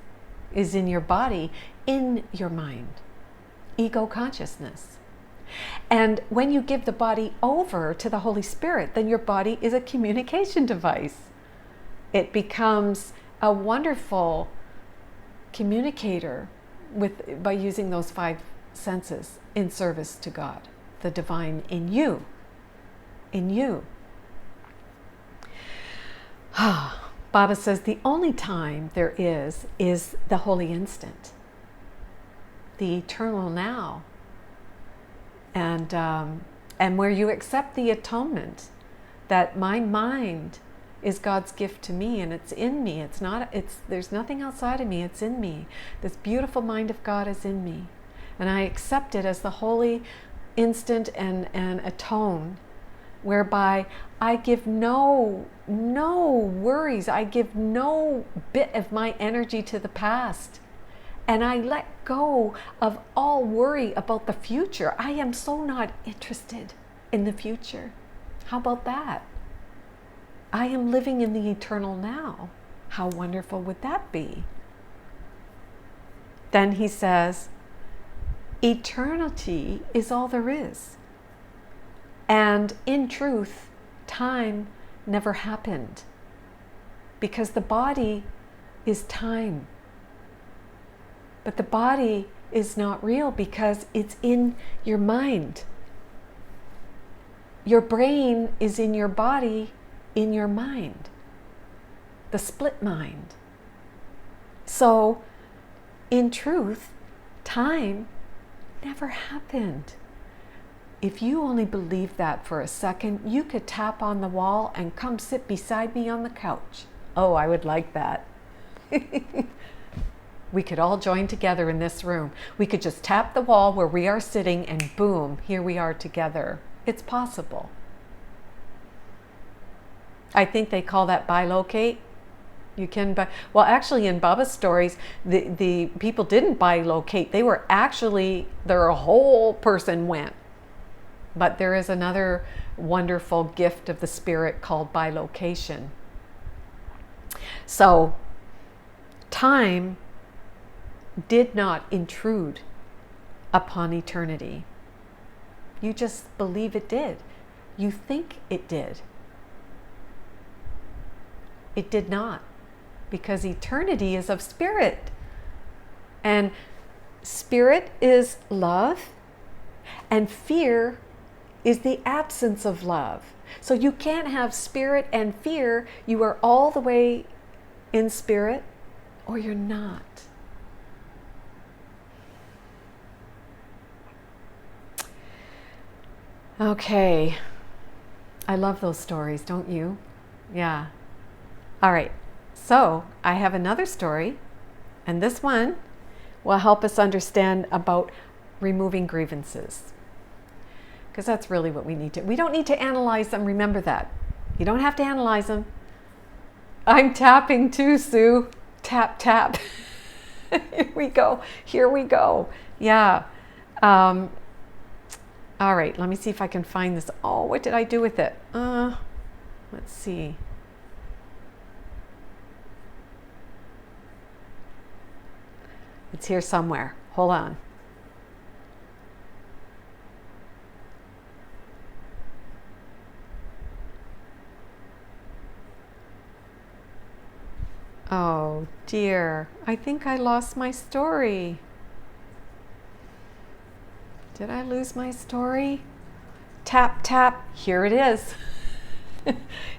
is in your body, in your mind. Ego consciousness. And when you give the body over to the Holy Spirit, then your body is a communication device. It becomes a wonderful communicator by using those 5 senses in service to God, the divine in you. In you. Baba says the only time there is the holy instant, the eternal now. And where you accept the atonement that my mind is God's gift to me, and it's in me. There's nothing outside of me. It's in me. This beautiful mind of God is in me, and I accept it as the holy instant and atone, whereby I give no worries. I give no bit of my energy to the past. And I let go of all worry about the future. I am so not interested in the future. How about that? I am living in the eternal now. How wonderful would that be? Then he says, eternity is all there is. And in truth, time never happened. Because the body is time. But the body is not real because it's in your mind. Your brain is in your body, in your mind. The split mind. So, in truth, time never happened. If you only believed that for a second, you could tap on the wall and come sit beside me on the couch. Oh, I would like that. We could all join together in this room. We could just tap the wall where we are sitting and boom, here we are together. It's possible. I think they call that bilocate. You can well, actually in Baba's stories, the people didn't bilocate. They were actually, their whole person went. But there is another wonderful gift of the spirit called bilocation. So, time did not intrude upon eternity. You just believe it did. You think it did. It did not, because eternity is of spirit. And spirit is love, and fear is the absence of love. So you can't have spirit and fear. You are all the way in spirit, or you're not. Okay, I love those stories, don't you? Yeah. All right, so I have another story, and this one will help us understand about removing grievances. because that's really what we need to. We don't need to analyze them. Remember that. You don't have to analyze them. I'm tapping too, Sue. Tap, tap. Here we go. Here we go. Yeah. All right. Let me see if I can find this. Oh, what did I do with it? Let's see. It's here somewhere. Hold on. Oh dear, I think I lost my story. Did I lose my story? Tap, tap, here it is.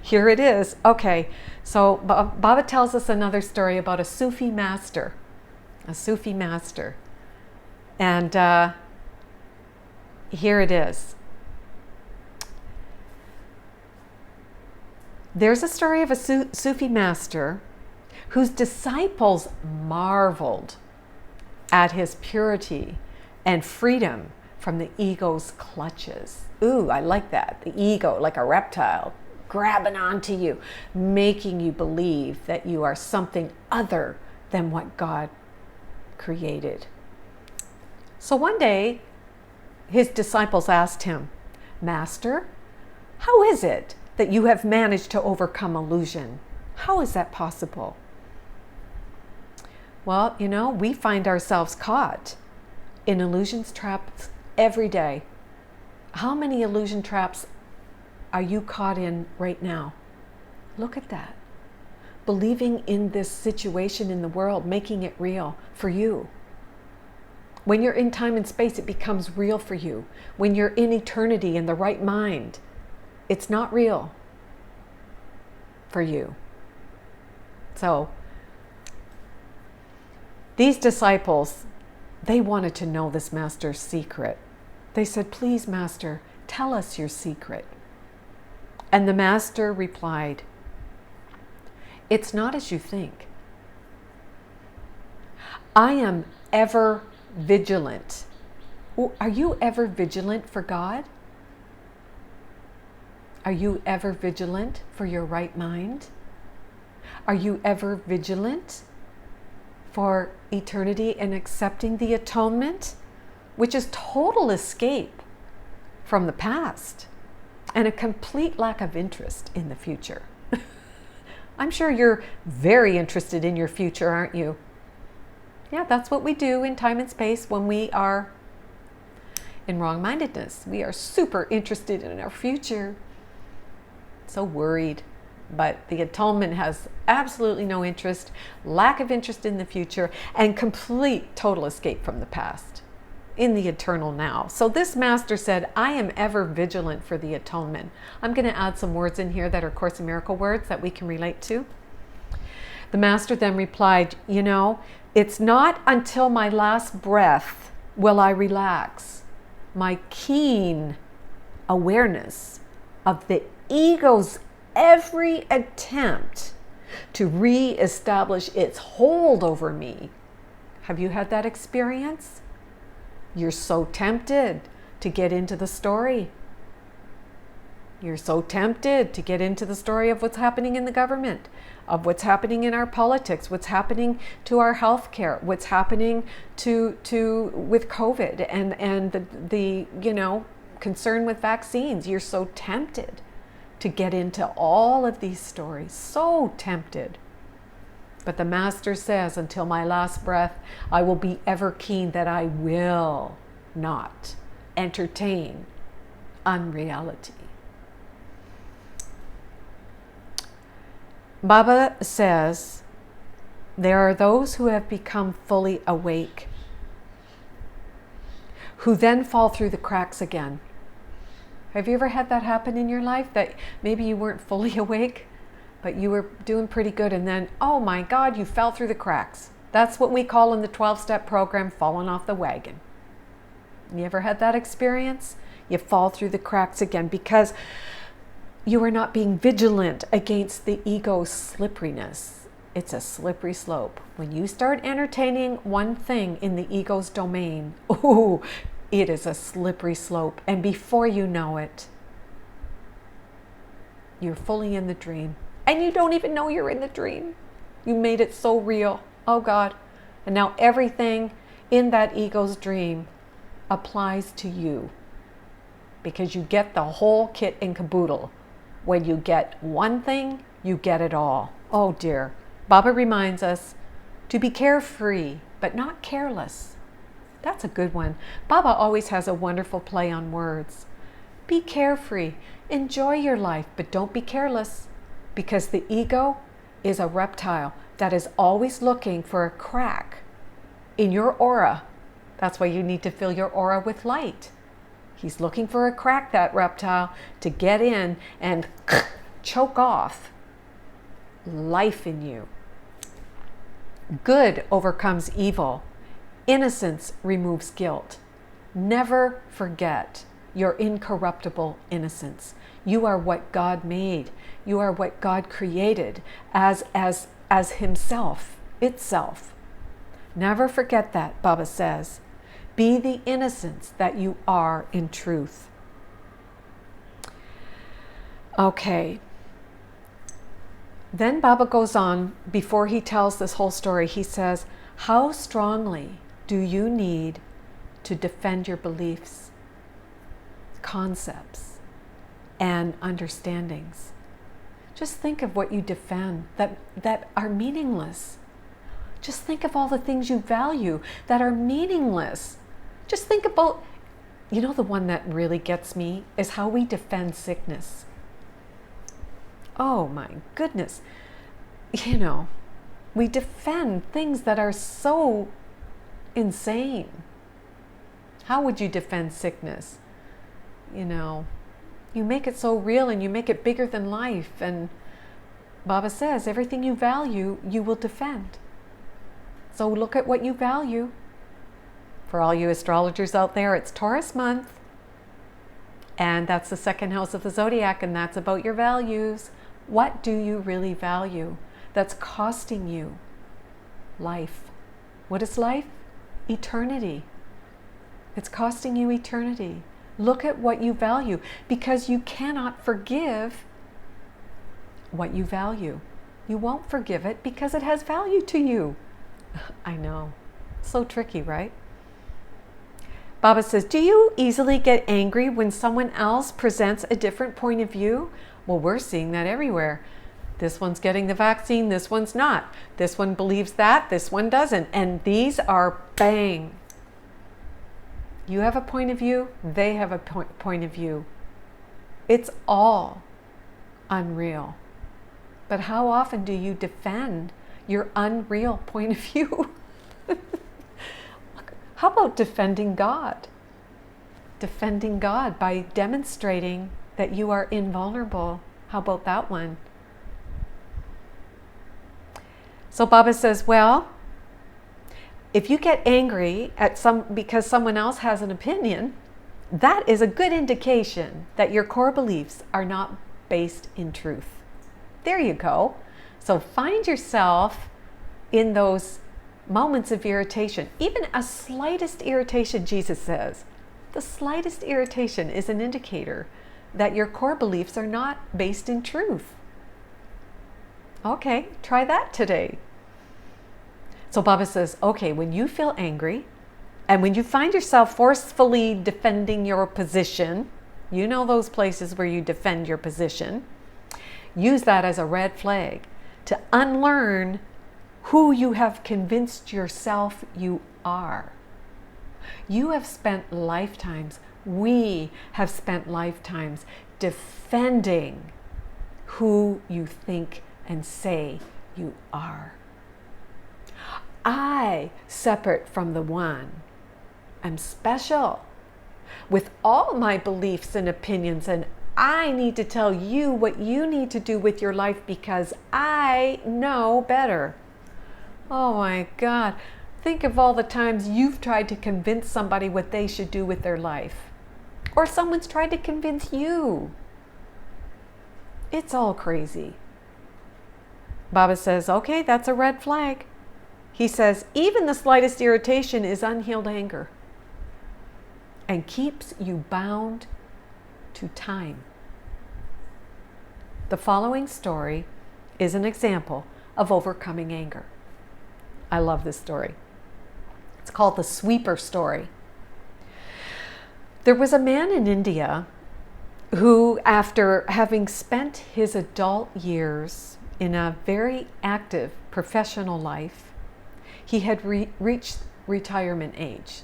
Here it is. Okay, so Baba tells us another story about a Sufi master. A Sufi master. And here it is. There's a story of a Sufi master whose disciples marveled at his purity and freedom from the ego's clutches. Ooh, I like that. The ego, like a reptile, grabbing onto you, making you believe that you are something other than what God created. So one day, his disciples asked him, "Master, how is it that you have managed to overcome illusion? How is that possible?" Well, you know, we find ourselves caught in illusions traps every day. How many illusion traps are you caught in right now? Look at that. Believing in this situation in the world, making it real for you. When you're in time and space, it becomes real for you. When you're in eternity in the right mind, it's not real for you. So, these disciples, they wanted to know this master's secret. They said, "Please, master, tell us your secret." And the master replied, "It's not as you think. I am ever vigilant." Are you ever vigilant for God? Are you ever vigilant for your right mind? Are you ever vigilant for eternity and accepting the atonement, which is total escape from the past and a complete lack of interest in the future? I'm sure you're very interested in your future, aren't you? Yeah, that's what we do in time and space when we are in wrong-mindedness. We are super interested in our future. So worried. But the atonement has absolutely no interest, lack of interest in the future, and complete total escape from the past in the eternal now. So this master said, "I am ever vigilant for the atonement." I'm going to add some words in here that are Course in Miracle words that we can relate to. The master then replied, "You know, it's not until my last breath will I relax my keen awareness of the ego's every attempt to re-establish its hold over me." Have you had that experience? You're so tempted to get into the story. You're so tempted to get into the story of what's happening in the government, of what's happening in our politics, what's happening to our healthcare, what's happening to with COVID and the concern with vaccines. You're so tempted to get into all of these stories, so tempted. But the master says, "Until my last breath, I will be ever keen that I will not entertain unreality." Baba says, there are those who have become fully awake, who then fall through the cracks again. Have you ever had that happen in your life, that maybe you weren't fully awake, but you were doing pretty good, and then, oh my God, you fell through the cracks? That's what we call in the 12-step program falling off the wagon. You ever had that experience? You fall through the cracks again because you are not being vigilant against the ego's slipperiness. It's a slippery slope. When you start entertaining one thing in the ego's domain, ooh, it is a slippery slope. And before you know it, you're fully in the dream. And you don't even know you're in the dream. You made it so real. Oh God. And now everything in that ego's dream applies to you. Because you get the whole kit and caboodle. When you get one thing, you get it all. Oh dear. Baba reminds us to be carefree, but not careless. That's a good one. Baba always has a wonderful play on words. Be carefree. Enjoy your life, but don't be careless. Because the ego is a reptile that is always looking for a crack in your aura. That's why you need to fill your aura with light. He's looking for a crack, that reptile, to get in and choke off life in you. Good overcomes evil. Innocence removes guilt. Never forget your incorruptible innocence. You are what God made. You are what God created as himself, itself. Never forget that, Baba says. Be the innocence that you are in truth. Okay. Then Baba goes on, before he tells this whole story, he says, how strongly do you need to defend your beliefs, concepts, and understandings? Just think of what you defend that are meaningless. Just think of all the things you value that are meaningless. Just think about, the one that really gets me is how we defend sickness. Oh my goodness. We defend things that are so insane. How would you defend sickness? You make it so real and you make it bigger than life. And Baba says, everything you value, you will defend. So look at what you value. For all you astrologers out there, it's Taurus month. And that's the second house of the zodiac, and that's about your values. What do you really value that's costing you life? What is life? Eternity. It's costing you eternity. Look at what you value, because you cannot forgive what you value. You won't forgive it because it has value to you. I know. So tricky, right? Baba says, do you easily get angry when someone else presents a different point of view? Well, we're seeing that everywhere. This one's getting the vaccine, this one's not. This one believes that, this one doesn't. And these are bang. You have a point of view, they have a point of view. It's all unreal. But how often do you defend your unreal point of view? How about defending God? Defending God by demonstrating that you are invulnerable. How about that one? So Baba says, well, if you get angry at because someone else has an opinion, that is a good indication that your core beliefs are not based in truth. There you go. So find yourself in those moments of irritation, even a slightest irritation. Jesus says, the slightest irritation is an indicator that your core beliefs are not based in truth. Okay, try that today. So Baba says, okay, when you feel angry and when you find yourself forcefully defending your position, those places where you defend your position, use that as a red flag to unlearn who you have convinced yourself you are. You have spent lifetimes, we have spent lifetimes defending who you think and say you are. I, separate from the one, am special with all my beliefs and opinions, and I need to tell you what you need to do with your life because I know better. Oh my God. Think of all the times you've tried to convince somebody what they should do with their life. Or someone's tried to convince you. It's all crazy. Baba says, okay, that's a red flag. He says, even the slightest irritation is unhealed anger. and keeps you bound to time. The following story is an example of overcoming anger. I love this story. It's called the sweeper story. There was a man in India who, after having spent his adult years in a very active professional life, he had reached retirement age.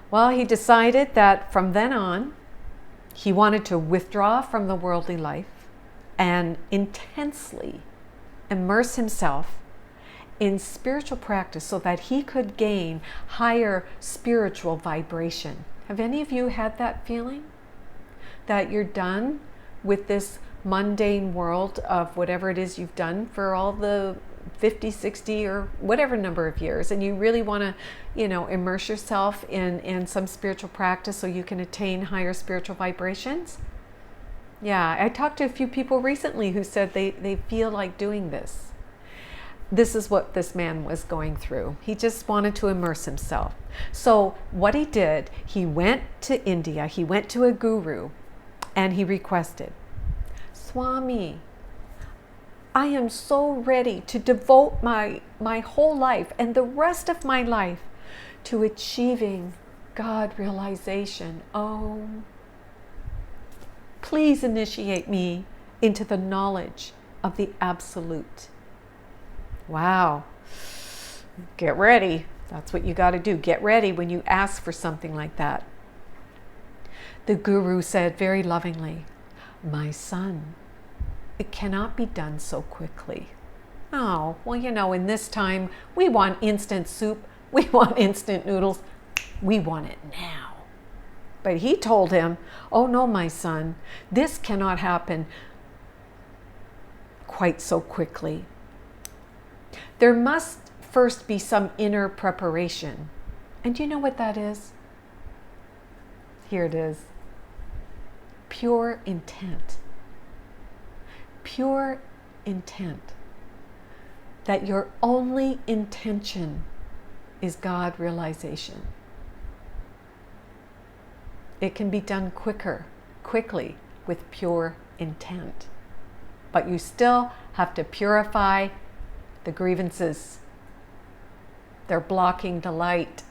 Well, he decided that from then on, he wanted to withdraw from the worldly life and intensely immerse himself in spiritual practice so that he could gain higher spiritual vibration. Have any of you had that feeling? That you're done with this mundane world of whatever it is you've done for all the 50, 60, or whatever number of years, and you really want to, immerse yourself in some spiritual practice so you can attain higher spiritual vibrations? Yeah, I talked to a few people recently who said they feel like doing this. This is what this man was going through. He just wanted to immerse himself. So what he did, he went to India, he went to a guru, and he requested, Swami, I am so ready to devote my whole life and the rest of my life to achieving God realization. Oh, please initiate me into the knowledge of the Absolute. Wow. Get ready. That's what you got to do. Get ready when you ask for something like that. The guru said very lovingly, my son, it cannot be done so quickly. Oh, well, in this time, we want instant soup. We want instant noodles. We want it now. But he told him, oh no, my son, this cannot happen quite so quickly. There must first be some inner preparation. And do you know what that is? Here it is. Pure intent. Pure intent. That your only intention is God realization. It can be done quickly with pure intent. But you still have to purify the grievances. They're blocking the light.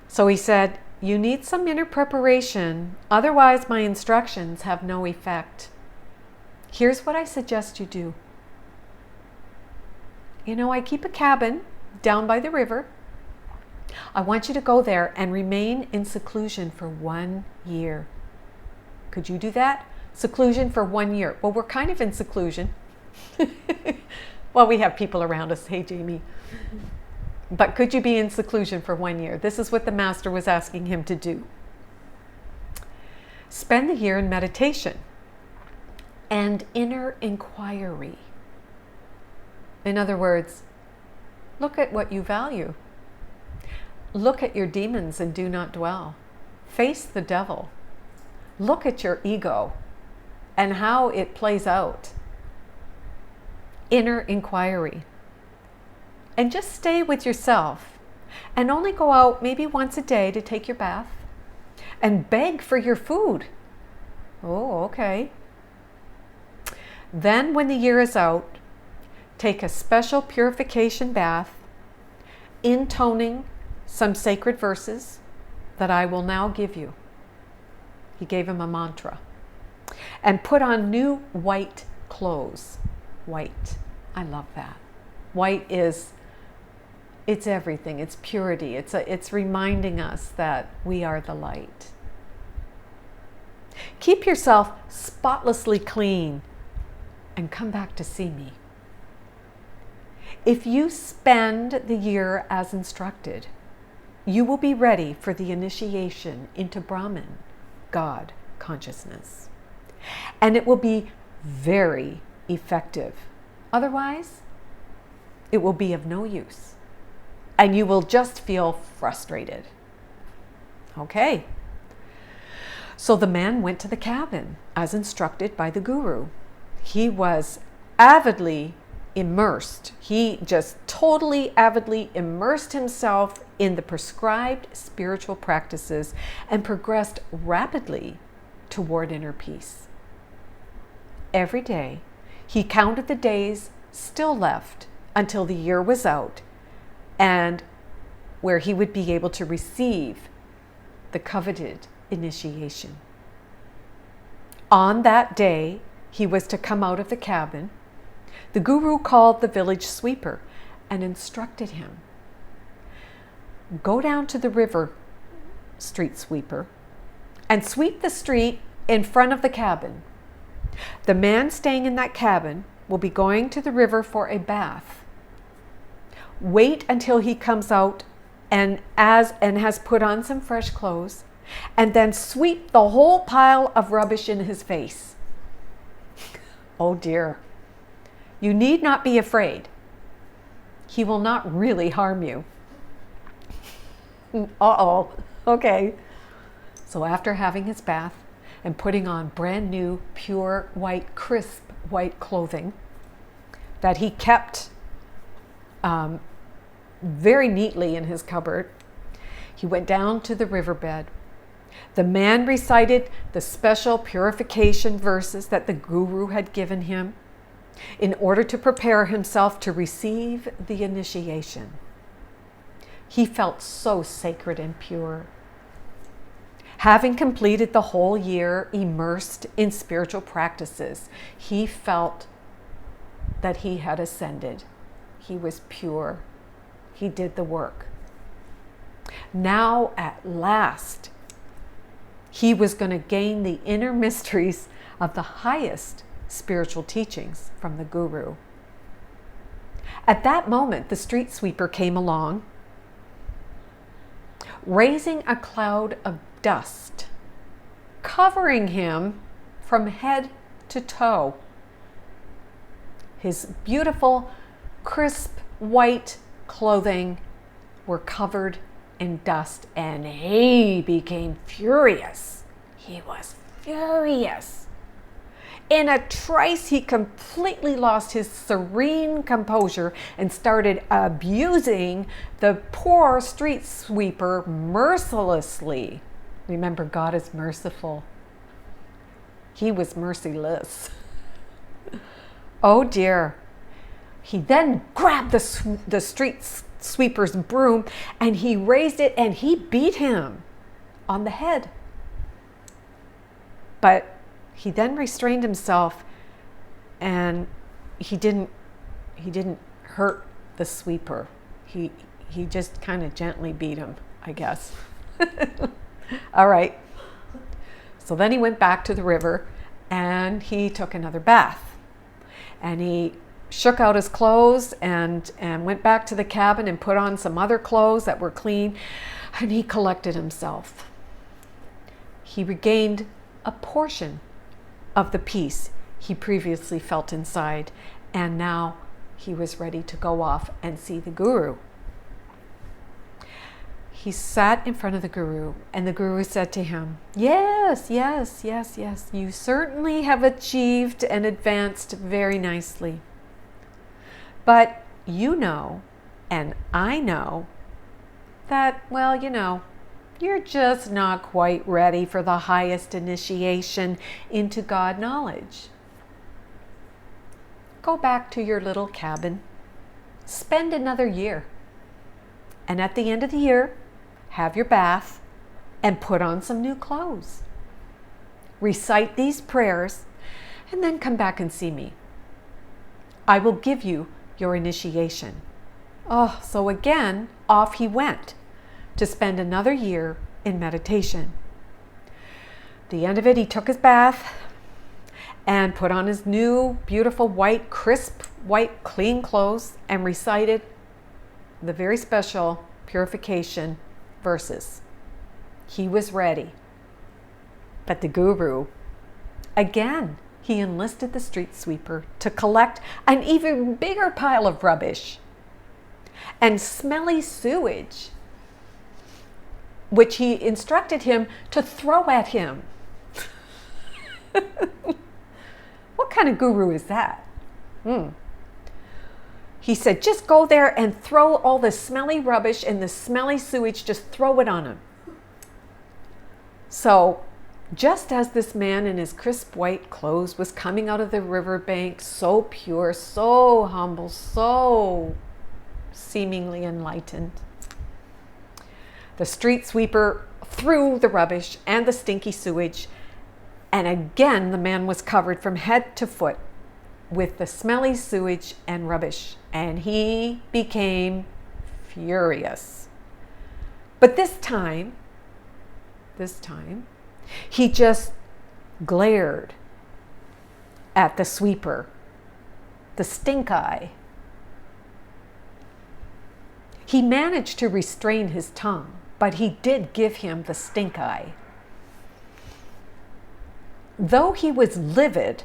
So he said, you need some inner preparation, otherwise my instructions have no effect. Here's what I suggest you do. I keep a cabin down by the river. I want you to go there and remain in seclusion for 1 year. Could you do that? Seclusion for 1 year. Well, we're kind of in seclusion. Well, we have people around us. Hey, Jamie. But could you be in seclusion for 1 year? This is what the master was asking him to do. Spend the year in meditation and inner inquiry. In other words, look at what you value. Look at your demons and do not dwell. Face the devil. Look at your ego and how it plays out. Inner inquiry. And just stay with yourself and only go out maybe once a day to take your bath and beg for your food. Oh, okay. Then when the year is out, take a special purification bath, intoning some sacred verses that I will now give you. He gave him a mantra. And put on new white clothes. White. I love that. White it's everything. It's purity. It's reminding us that we are the light. Keep yourself spotlessly clean and come back to see me. If you spend the year as instructed, you will be ready for the initiation into Brahman, God consciousness. And it will be very effective. Otherwise, it will be of no use. And you will just feel frustrated. Okay. So the man went to the cabin as instructed by the guru. He was avidly immersed. He just totally, avidly immersed himself in the prescribed spiritual practices and progressed rapidly toward inner peace. Every day, he counted the days still left until the year was out, and where he would be able to receive the coveted initiation. On that day, he was to come out of the cabin. The guru called the village sweeper and instructed him, "Go down to the river, street sweeper, and sweep the street in front of the cabin. The man staying in that cabin will be going to the river for a bath. Wait until he comes out and has put on some fresh clothes, and then sweep the whole pile of rubbish in his face." Oh dear. You need not be afraid. He will not really harm you. Uh-oh. Okay. So after having his bath and putting on brand new, pure white, crisp white clothing that he kept very neatly in his cupboard, he went down to the riverbed. The man recited the special purification verses that the guru had given him in order to prepare himself to receive the initiation. He felt so sacred and pure. Having completed the whole year immersed in spiritual practices, he felt that he had ascended. He was pure. He did the work. Now, at last, he was going to gain the inner mysteries of the highest spiritual teachings from the guru. At that moment, the street sweeper came along, raising a cloud of dust, covering him from head to toe. His beautiful, crisp, white clothing were covered in dust, and he became furious. He was furious. In a trice, he completely lost his serene composure and started abusing the poor street sweeper mercilessly. Remember, God is merciful. He was merciless. Oh dear. He then grabbed the street sweeper's broom and he raised it and he beat him on the head. But he then restrained himself and he didn't hurt the sweeper. He just kind of gently beat him, I guess. All right. So then he went back to the river and he took another bath. And he shook out his clothes and went back to the cabin and put on some other clothes that were clean, and he collected himself. He regained a portion of the peace he previously felt inside, and now he was ready to go off and see the guru. He sat in front of the guru, and the guru said to him, yes, you certainly have achieved and advanced very nicely. But you know, and I know, that, well, you're just not quite ready for the highest initiation into God knowledge. Go back to your little cabin, spend another year, and at the end of the year, have your bath and put on some new clothes. Recite these prayers and then come back and see me. I will give you your initiation. Oh, so again, off he went to spend another year in meditation. At the end of it, he took his bath and put on his new, beautiful, white, crisp, white, clean clothes and recited the very special purification verses. He was ready. But the guru, again, he enlisted the street sweeper to collect an even bigger pile of rubbish and smelly sewage, which he instructed him to throw at him. What kind of guru is that? He said, just go there and throw all the smelly rubbish and the smelly sewage, just throw it on him. So just as this man in his crisp white clothes was coming out of the riverbank, so pure, so humble, so seemingly enlightened, the street sweeper threw the rubbish and the stinky sewage, and again the man was covered from head to foot with the smelly sewage and rubbish, and he became furious. But this time, he just glared at the sweeper, the stink eye. He managed to restrain his tongue, but he did give him the stink eye. Though he was livid,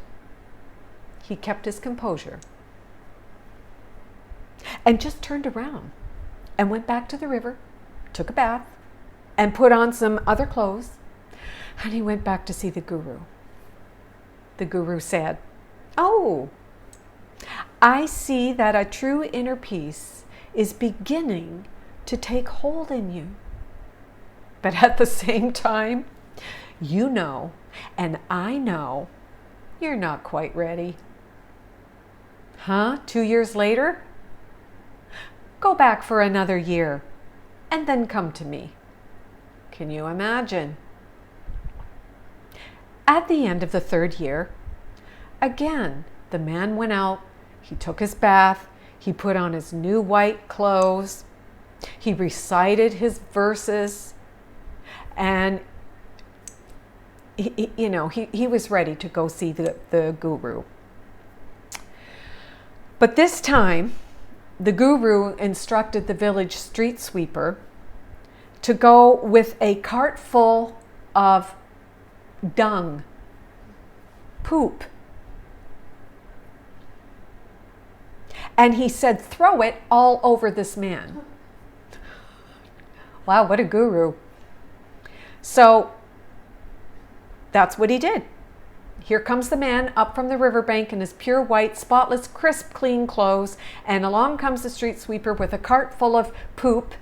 he kept his composure and just turned around and went back to the river, took a bath, and put on some other clothes, and he went back to see the guru. The guru said, "Oh, I see that a true inner peace is beginning to take hold in you. But at the same time, you know, and I know, you're not quite ready." Huh? 2 years later? Go back for another year and then come to me. Can you imagine? At the end of the 3rd year, again, the man went out, he took his bath, he put on his new white clothes, he recited his verses, and he was ready to go see the guru. But this time, the guru instructed the village street sweeper to go with a cart full of dung, poop. And he said, throw it all over this man. Wow, what a guru. So that's what he did. Here comes the man up from the riverbank in his pure white, spotless, crisp, clean clothes, and along comes the street sweeper with a cart full of poop.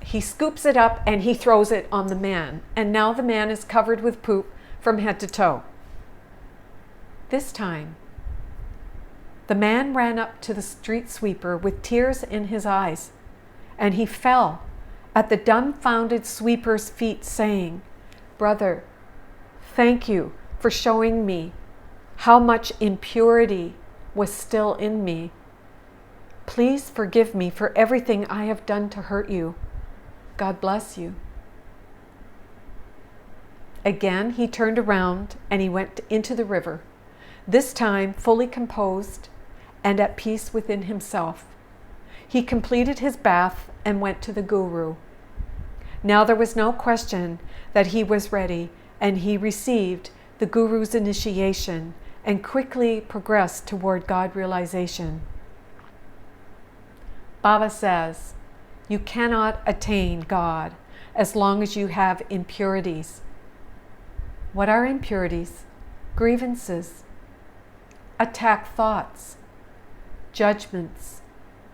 He scoops it up and he throws it on the man. And now the man is covered with poop from head to toe. This time, the man ran up to the street sweeper with tears in his eyes, and he fell at the dumbfounded sweeper's feet, saying, "Brother, thank you for showing me how much impurity was still in me. Please forgive me for everything I have done to hurt you. God bless you." Again, he turned around and he went into the river, this time fully composed and at peace within himself. He completed his bath and went to the guru. Now there was no question that he was ready, and he received the guru's initiation and quickly progressed toward God realization. Baba says, you cannot attain God as long as you have impurities. What are impurities? Grievances, attack thoughts, judgments,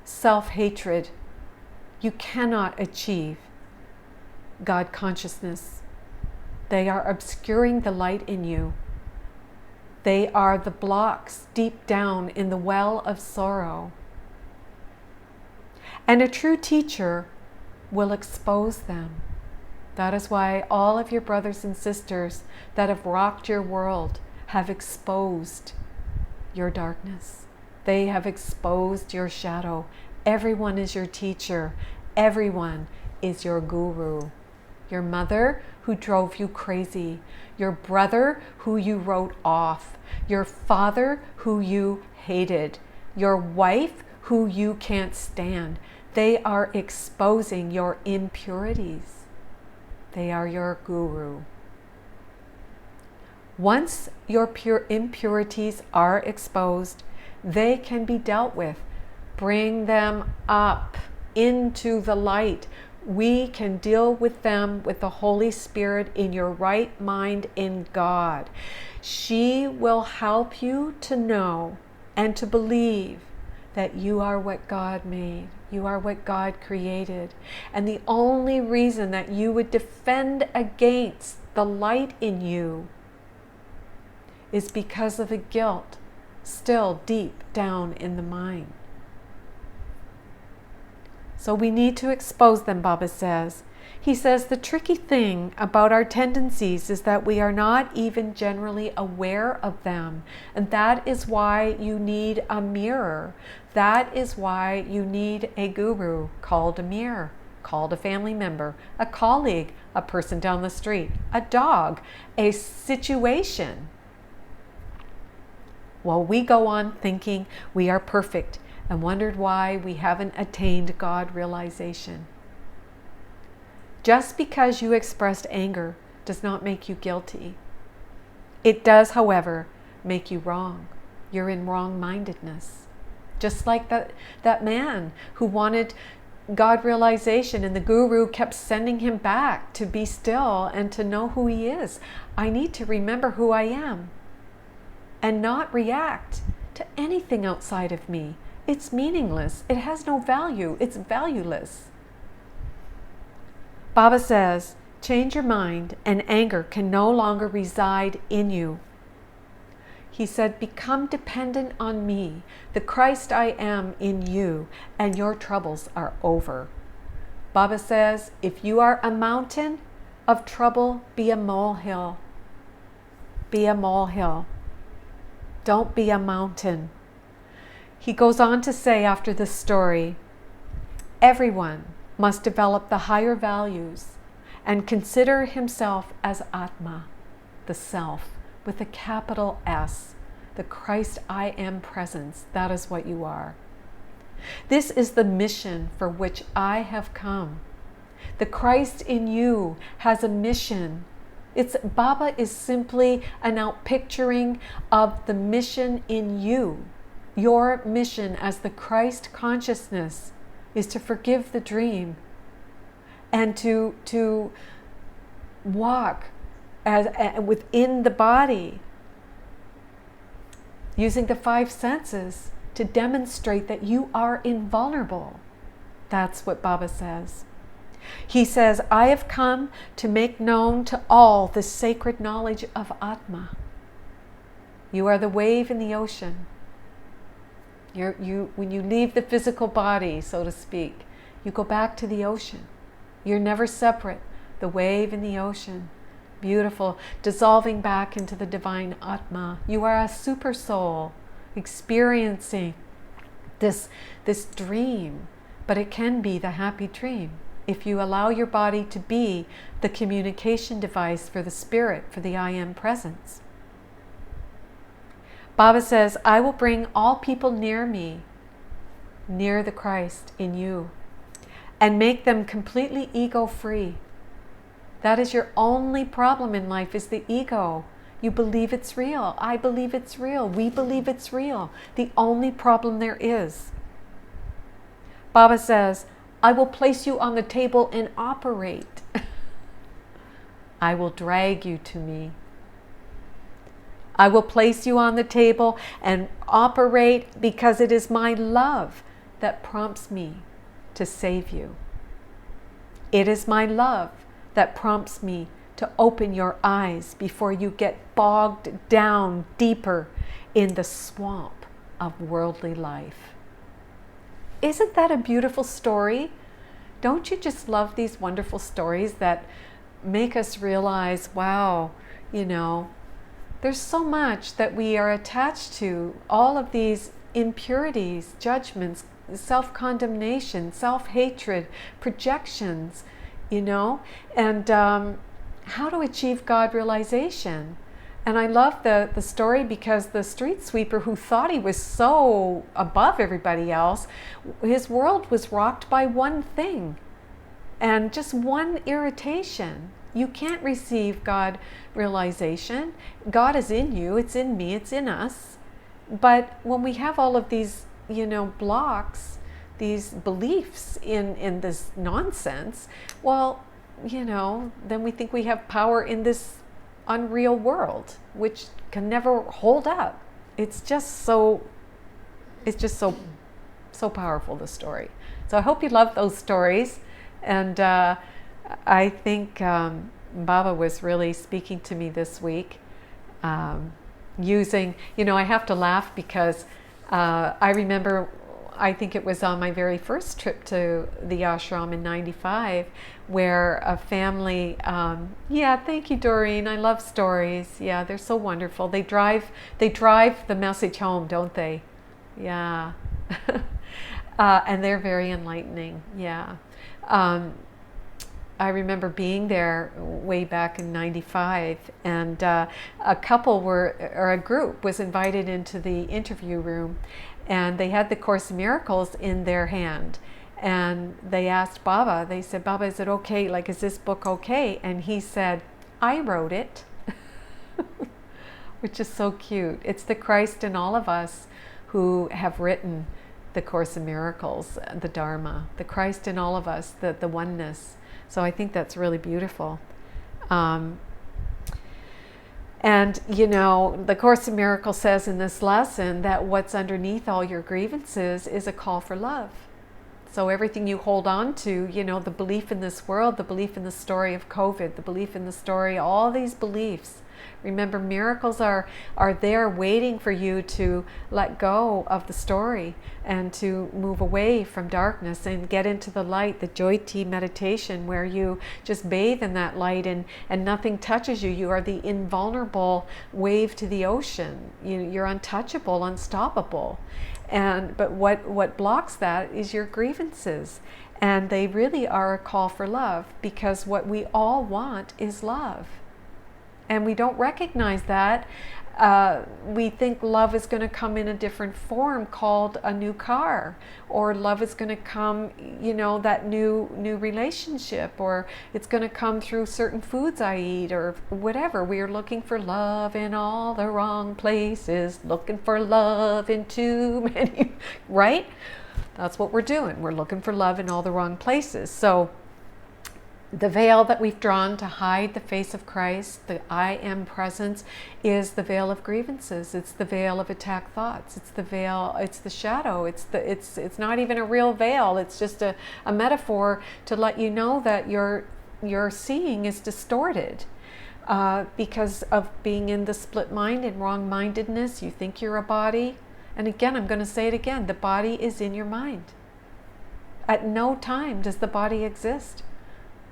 self-hatred. You cannot achieve God consciousness. They are obscuring the light in you. They are the blocks deep down in the well of sorrow. And a true teacher will expose them. That is why all of your brothers and sisters that have rocked your world have exposed your darkness. They have exposed your shadow. Everyone is your teacher. Everyone is your guru. Your mother who drove you crazy. Your brother who you wrote off. Your father who you hated. Your wife who you can't stand. They are exposing your impurities. They are your guru. Once your impurities are exposed, they can be dealt with. Bring them up into the light. We can deal with them with the Holy Spirit in your right mind in God. She will help you to know and to believe that you are what God made. You are what God created. And the only reason that you would defend against the light in you is because of the guilt still deep down in the mind. So we need to expose them, Baba says. He says the tricky thing about our tendencies is that we are not even generally aware of them. And that is why you need a mirror. That is why you need a guru called a mirror, called a family member, a colleague, a person down the street, a dog, a situation. Well, we go on thinking we are perfect and wondered why we haven't attained God realization. Just because you expressed anger does not make you guilty. It does, however, make you wrong. You're in wrong-mindedness. Just like that man who wanted God realization and the guru kept sending him back to be still and to know who he is. I need to remember who I am and not react to anything outside of me. It's meaningless. It has no value. It's valueless. Baba says, change your mind and anger can no longer reside in you. He said, become dependent on me, the Christ I am in you, and your troubles are over. Baba says, if you are a mountain of trouble, be a molehill. Be a molehill. Don't be a mountain. He goes on to say after this story, everyone must develop the higher values and consider himself as Atma, the self, with a capital S, the Christ I am presence. That is what you are. This is the mission for which I have come. The Christ in you has a mission. Baba is simply an outpicturing of the mission in you. Your mission as the Christ consciousness is to forgive the dream and to walk within the body, using the five senses to demonstrate that you are invulnerable. That's what Baba says. He says, I have come to make known to all the sacred knowledge of Atma. You are the wave in the ocean. When you leave the physical body, so to speak, you go back to the ocean. You're never separate. The wave in the ocean. Beautiful. Dissolving back into the divine Atma. You are a super soul experiencing this dream. But it can be the happy dream if you allow your body to be the communication device for the spirit, for the I am presence. Baba says, I will bring all people near me, near the Christ in you, and make them completely ego-free. That is your only problem in life, is the ego. You believe it's real. I believe it's real. We believe it's real. The only problem there is. Baba says, I will place you on the table and operate. I will drag you to me. I will place you on the table and operate because it is my love that prompts me to save you. It is my love that prompts me to open your eyes before you get bogged down deeper in the swamp of worldly life. Isn't that a beautiful story? Don't you just love these wonderful stories that make us realize, wow, there's so much that we are attached to, all of these impurities, judgments, self-condemnation, self-hatred, projections, and how to achieve God realization. And I love the story because the street sweeper who thought he was so above everybody else, his world was rocked by one thing and just one irritation. You can't receive God realization. God is in you, it's in me, it's in us. But when we have all of these, blocks, these beliefs in this nonsense, well, then we think we have power in this unreal world, which can never hold up. It's just so So powerful, the story. So I hope you love those stories. And I think Baba was really speaking to me this week, using, I have to laugh because I remember, I think it was on my very first trip to the ashram in '95, where a family, yeah, thank you, Doreen. I love stories. Yeah, they're so wonderful. They drive the message home, don't they? Yeah. And they're very enlightening. Yeah. I remember being there way back in '95, and a group was invited into the interview room, and they had the Course in Miracles in their hand. And they asked Baba, they said, Baba, is it okay? Like, is this book okay? And he said, I wrote it, which is so cute. It's the Christ in all of us who have written the Course in Miracles, the Dharma, the Christ in all of us, the oneness. So I think that's really beautiful. And, the Course in Miracles says in this lesson that what's underneath all your grievances is a call for love. So everything you hold on to, the belief in this world, the belief in the story of COVID, the belief in the story, all these beliefs. Remember, miracles are there waiting for you to let go of the story and to move away from darkness and get into the light, the joy tea meditation, where you just bathe in that light and nothing touches you. You are the invulnerable wave to the ocean. You're untouchable, unstoppable. But what blocks that is your grievances. And they really are a call for love, because what we all want is love. And we don't recognize that. We think love is going to come in a different form called a new car, or love is going to come, that new relationship, or it's going to come through certain foods I eat, or whatever. We are looking for love in all the wrong places, looking for love in too many, right? That's what we're doing. We're looking for love in all the wrong places. So the veil that we've drawn to hide the face of Christ, the I am presence, is the veil of grievances. It's the veil of attack thoughts. It's the veil, it's the shadow. It's not even a real veil. It's just a metaphor to let you know that your seeing is distorted because of being in the split mind and wrong-mindedness. You think you're a body. And again, I'm going to say it again, the body is in your mind. At no time does the body exist.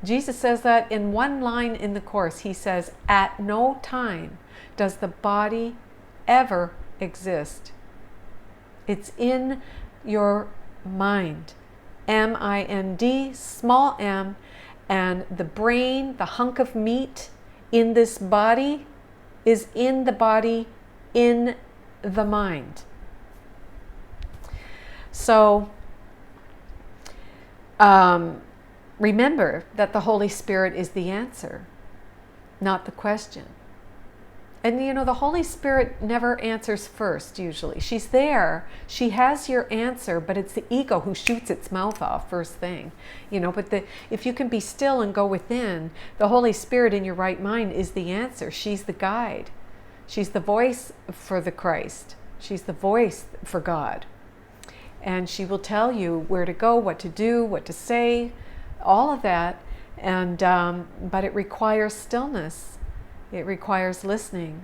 Jesus says that in one line in the Course. He says, at no time does the body ever exist. It's in your mind. M-I-N-D, small m, and the brain, the hunk of meat in this body, is in the body, in the mind. So, remember that the Holy Spirit is the answer, not the question. And the Holy Spirit never answers first, usually. She's there, she has your answer, but it's the ego who shoots its mouth off first thing. But if you can be still and go within, the Holy Spirit in your right mind is the answer. She's the guide. She's the voice for the Christ. She's the voice for God. And she will tell you where to go, what to do, what to say, all of that. And but it requires stillness. It requires listening.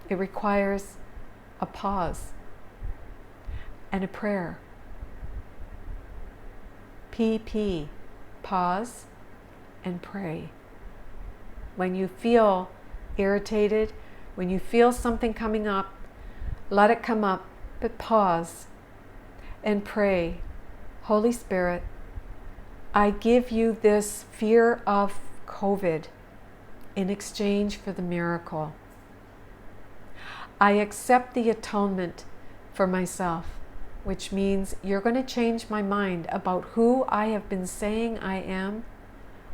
It requires a pause and a prayer. PP, pause and pray. When you feel irritated, when you feel something coming up, let it come up, but pause and pray. Holy Spirit, I give you this fear of COVID in exchange for the miracle. I accept the atonement for myself, which means you're going to change my mind about who I have been saying I am.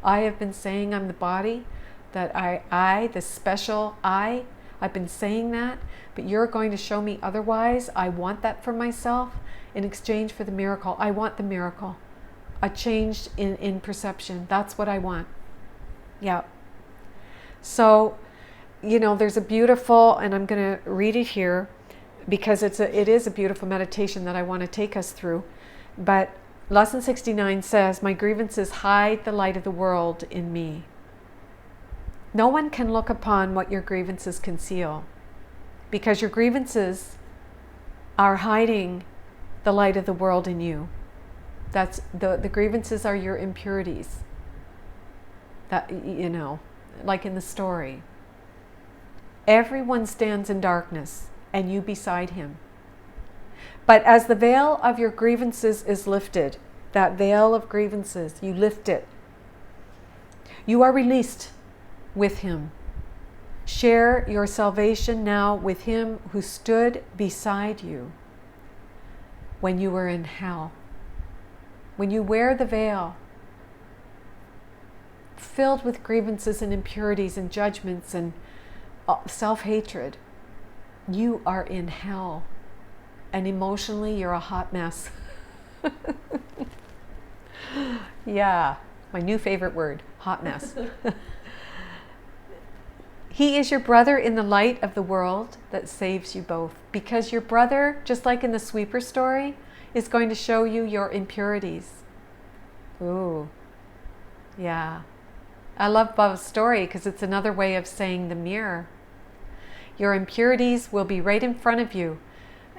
I have been saying I'm the body, that I, the special I, I've been saying that, but you're going to show me otherwise. I want that for myself in exchange for the miracle. I want the miracle. A change in perception. That's what I want. Yeah. So, there's a beautiful, and I'm going to read it here because it is a beautiful meditation that I want to take us through. But Lesson 69 says, my grievances hide the light of the world in me. No one can look upon what your grievances conceal, because your grievances are hiding the light of the world in you. That's the grievances are your impurities. That, you know, like in the story. Everyone stands in darkness, and you beside him. But as the veil of your grievances is lifted, that veil of grievances, you lift it. You are released with him. Share your salvation now with him who stood beside you when you were in hell. When you wear the veil, filled with grievances and impurities and judgments and self-hatred, you are in hell. And emotionally, you're a hot mess. Yeah, my new favorite word, hot mess. He is your brother in the light of the world that saves you both. Because your brother, just like in the sweeper story, is going to show you your impurities. Ooh, yeah. I love Bob's story because it's another way of saying the mirror. Your impurities will be right in front of you.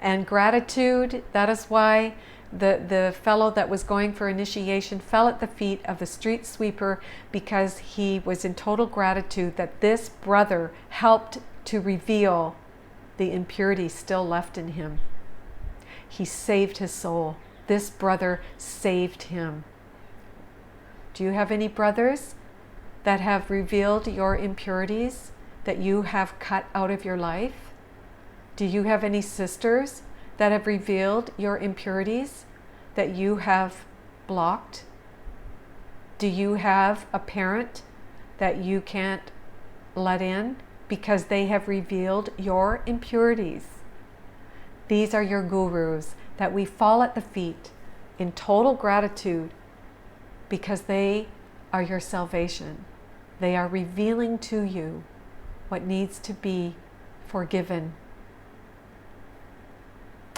And gratitude, that is why the fellow that was going for initiation fell at the feet of the street sweeper, because he was in total gratitude that this brother helped to reveal the impurity still left in him. He saved his soul. This brother saved him. Do you have any brothers that have revealed your impurities that you have cut out of your life? Do you have any sisters that have revealed your impurities that you have blocked? Do you have a parent that you can't let in because they have revealed your impurities? These are your gurus that we fall at the feet in total gratitude because they are your salvation. They are revealing to you what needs to be forgiven.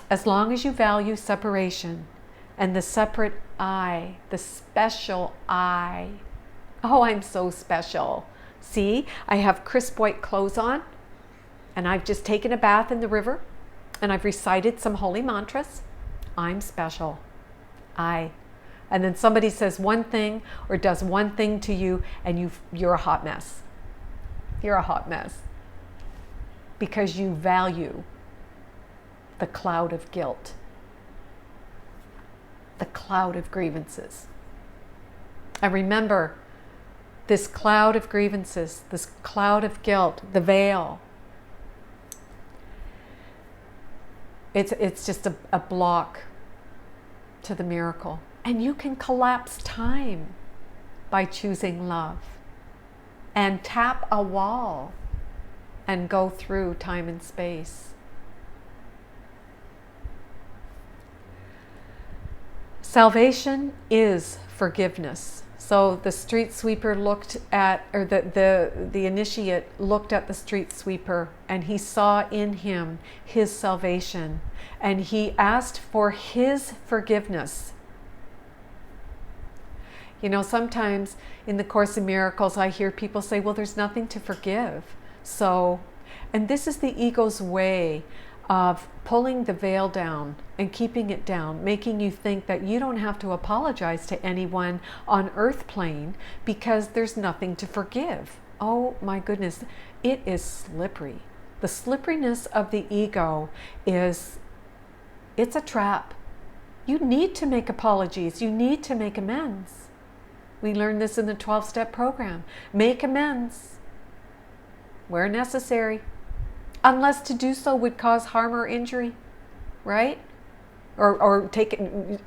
As long as you value separation and the separate I, the special I. Oh, I'm so special. See, I have crisp white clothes on, and I've just taken a bath in the river, and I've recited some holy mantras. I'm special. I. And then somebody says one thing or does one thing to you, and you're a hot mess. You're a hot mess. Because you value the cloud of guilt, the cloud of grievances. And remember, this cloud of grievances, this cloud of guilt, the veil, it's just a block to the miracle. And you can collapse time by choosing love and tap a wall and go through time and space. Salvation is forgiveness. So the street sweeper looked at, or the initiate looked at the street sweeper, and he saw in him his salvation, and he asked for his forgiveness. You know, sometimes in the Course in Miracles, I hear people say, well, there's nothing to forgive. So, and this is the ego's way of pulling the veil down and keeping it down, making you think that you don't have to apologize to anyone on earth plane because there's nothing to forgive. Oh my goodness, it is slippery. The slipperiness of the ego it's a trap. You need to make apologies. You need to make amends. We learned this in the 12-step program. Make amends where necessary, unless to do so would cause harm or injury, right? Or take it,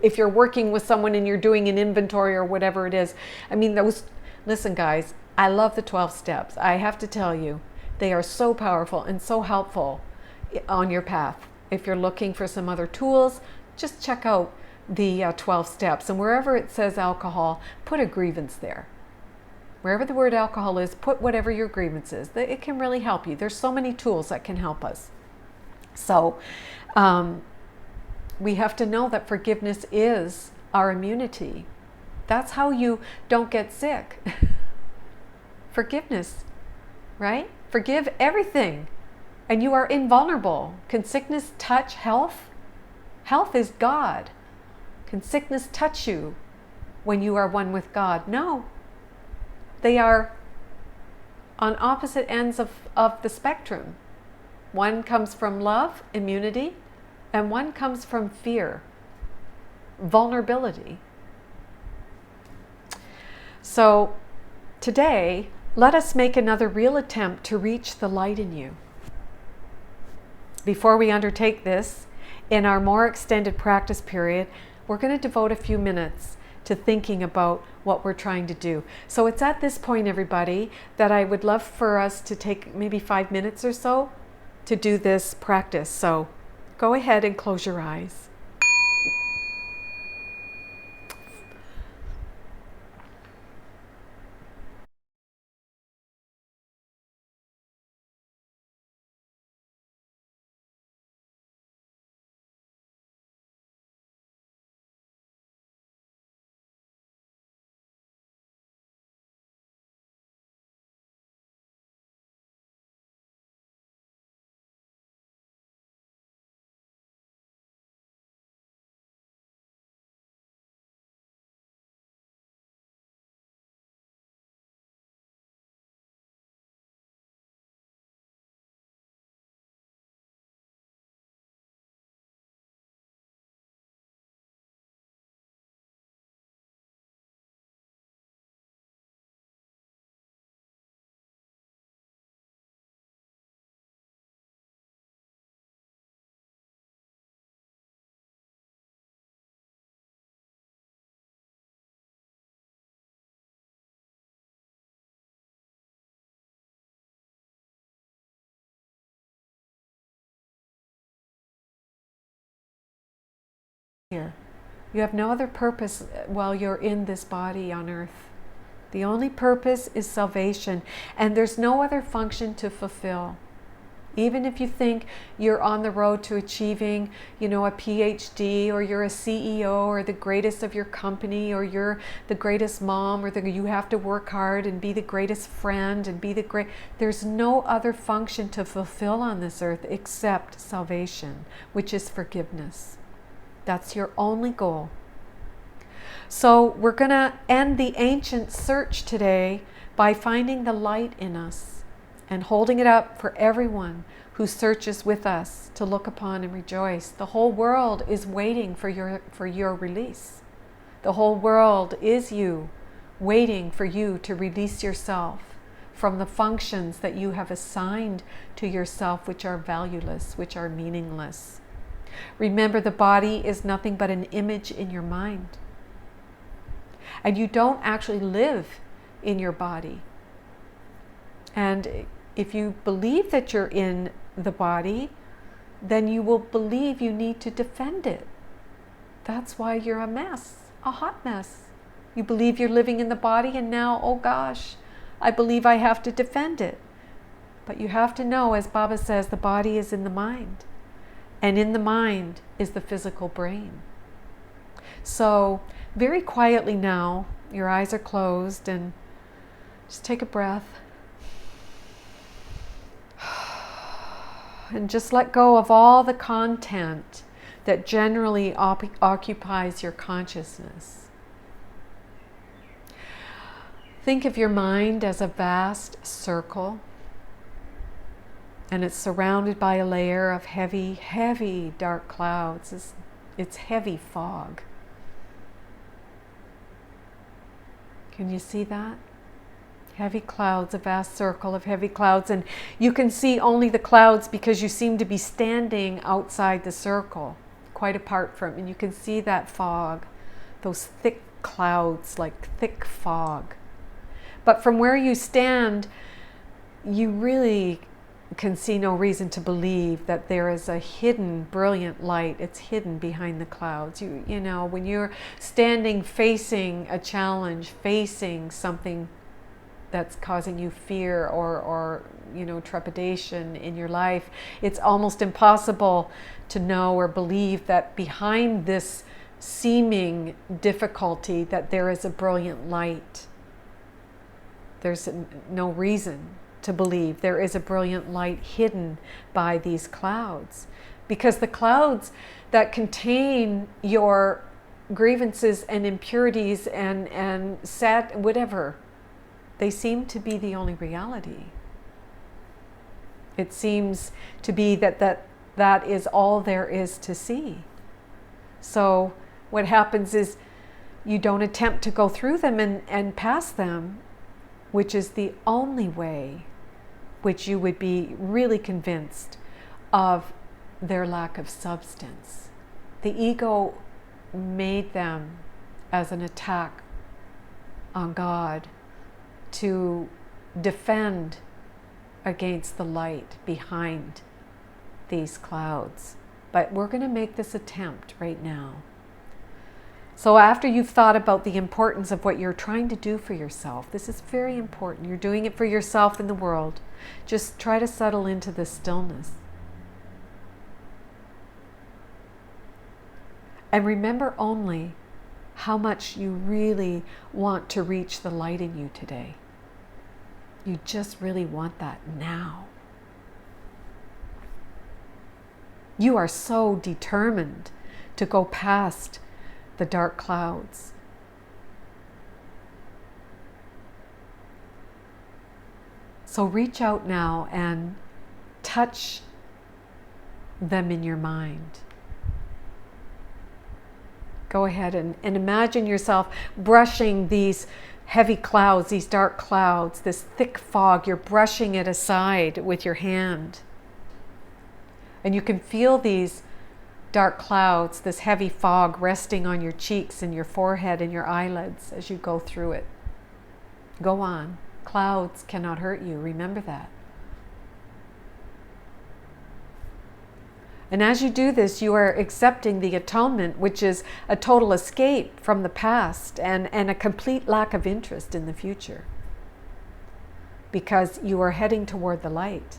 if you're working with someone and you're doing an inventory or whatever it is. I mean, listen guys, I love the 12 steps. I have to tell you, they are so powerful and so helpful on your path. If you're looking for some other tools, just check out the 12 steps. And wherever it says alcohol, put a grievance there. Wherever the word alcohol is, put whatever your grievance is. It can really help you. There's so many tools that can help us. So, we have to know that forgiveness is our immunity. That's how you don't get sick. Forgiveness, right? Forgive everything, and you are invulnerable. Can sickness touch health? Health is God. Can sickness touch you when you are one with God? No. They are on opposite ends of the spectrum. One comes from love, immunity, and one comes from fear, vulnerability. So today, let us make another real attempt to reach the light in you. Before we undertake this, in our more extended practice period, we're going to devote a few minutes to thinking about what we're trying to do. So it's at this point, everybody, that I would love for us to take maybe 5 minutes or so to do this practice. So go ahead and close your eyes. Here. You have no other purpose while you're in this body on earth. The only purpose is salvation, and there's no other function to fulfill. Even if you think you're on the road to achieving, a PhD, or you're a CEO, or the greatest of your company, or you're the greatest mom, or you have to work hard and be the greatest friend and be there's no other function to fulfill on this earth except salvation, which is forgiveness. That's your only goal. So we're going to end the ancient search today by finding the light in us and holding it up for everyone who searches with us to look upon and rejoice. The whole world is waiting for your release. The whole world is you, waiting for you to release yourself from the functions that you have assigned to yourself, which are valueless, which are meaningless. Remember, the body is nothing but an image in your mind. And you don't actually live in your body. And if you believe that you're in the body, then you will believe you need to defend it. That's why you're a mess, a hot mess. You believe you're living in the body, and now, oh gosh, I believe I have to defend it. But you have to know, as Baba says, the body is in the mind. And in the mind is the physical brain. So very quietly now, your eyes are closed, and just take a breath. And just let go of all the content that generally occupies your consciousness. Think of your mind as a vast circle, and it's surrounded by a layer of heavy, heavy dark clouds. It's heavy fog. Can you see that? Heavy clouds, a vast circle of heavy clouds. And you can see only the clouds because you seem to be standing outside the circle, quite apart from, and you can see that fog, those thick clouds, like thick fog. But from where you stand, you really can see no reason to believe that there is a hidden brilliant light. It's hidden behind the clouds. You know, when you're standing facing a challenge, facing something that's causing you fear or trepidation in your life, it's almost impossible to know or believe that behind this seeming difficulty that there is a brilliant light. There's no reason to believe there is a brilliant light hidden by these clouds, because the clouds that contain your grievances and impurities and sad whatever, they seem to be the only reality. It seems to be that is all there is to see. So what happens is you don't attempt to go through them and pass them, which is the only way which you would be really convinced of their lack of substance. The ego made them as an attack on God to defend against the light behind these clouds. But we're going to make this attempt right now. So after you've thought about the importance of what you're trying to do for yourself, this is very important. You're doing it for yourself and the world. Just try to settle into this stillness. And remember only how much you really want to reach the light in you today. You just really want that now. You are so determined to go past the dark clouds. So reach out now and touch them in your mind. Go ahead and imagine yourself brushing these heavy clouds, these dark clouds, this thick fog. You're brushing it aside with your hand. And you can feel these dark clouds, this heavy fog resting on your cheeks and your forehead and your eyelids as you go through it. Go on. Clouds cannot hurt you. Remember that. And as you do this, you are accepting the atonement, which is a total escape from the past and a complete lack of interest in the future, because you are heading toward the light.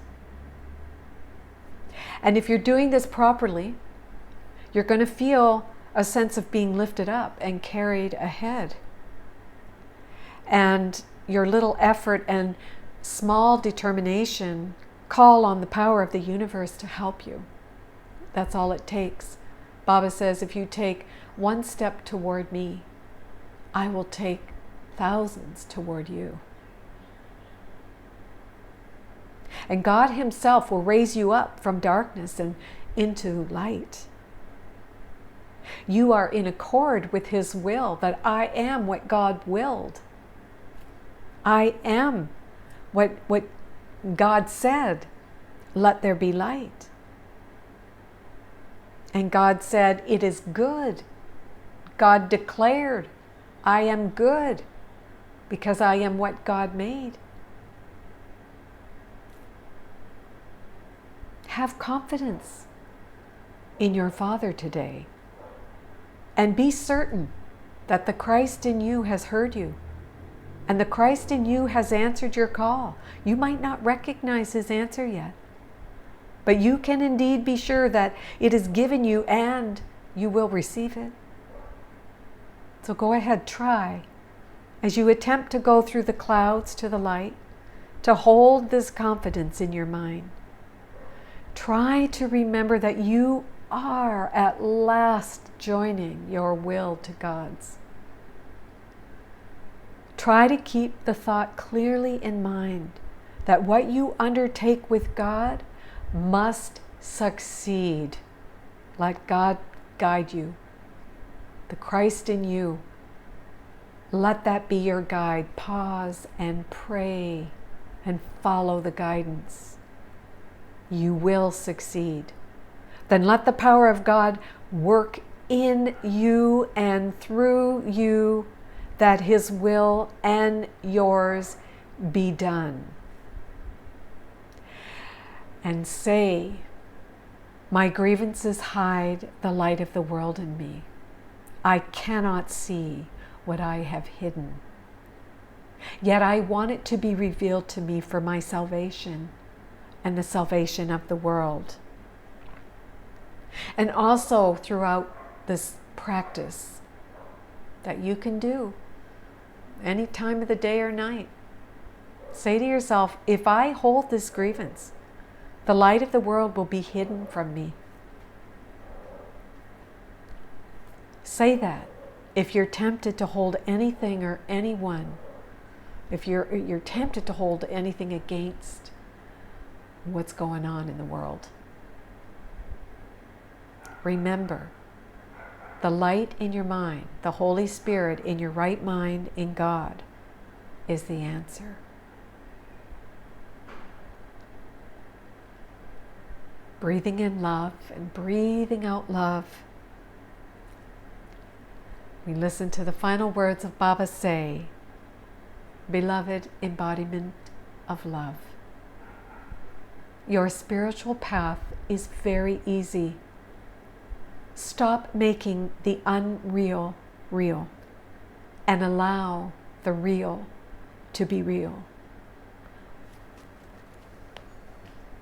And if you're doing this properly, you're going to feel a sense of being lifted up and carried ahead. And your little effort and small determination call on the power of the universe to help you. That's all it takes. Baba says, if you take one step toward me, I will take thousands toward you. And God Himself will raise you up from darkness and into light. You are in accord with His will, that I am what God willed. I am what God said, let there be light. And God said, it is good. God declared, I am good, because I am what God made. Have confidence in your Father today. And be certain that the Christ in you has heard you. And the Christ in you has answered your call. You might not recognize His answer yet, but you can indeed be sure that it is given you and you will receive it. So go ahead, try, as you attempt to go through the clouds to the light, to hold this confidence in your mind. Try to remember that you are at last joining your will to God's. Try to keep the thought clearly in mind that what you undertake with God must succeed. Let God guide you. The Christ in you. Let that be your guide. Pause and pray and follow the guidance. You will succeed. Then let the power of God work in you and through you, that His will and yours be done. And say, my grievances hide the light of the world in me. I cannot see what I have hidden. Yet I want it to be revealed to me for my salvation and the salvation of the world. And also throughout this practice that you can do any time of the day or night. Say to yourself, if I hold this grievance, the light of the world will be hidden from me. Say that. If you're tempted to hold anything or anyone, if you're tempted to hold anything against what's going on in the world, remember, the light in your mind, the Holy Spirit in your right mind in God is the answer. Breathing in love and breathing out love. We listen to the final words of Baba say, beloved embodiment of love. Your spiritual path is very easy. Stop making the unreal real and allow the real to be real.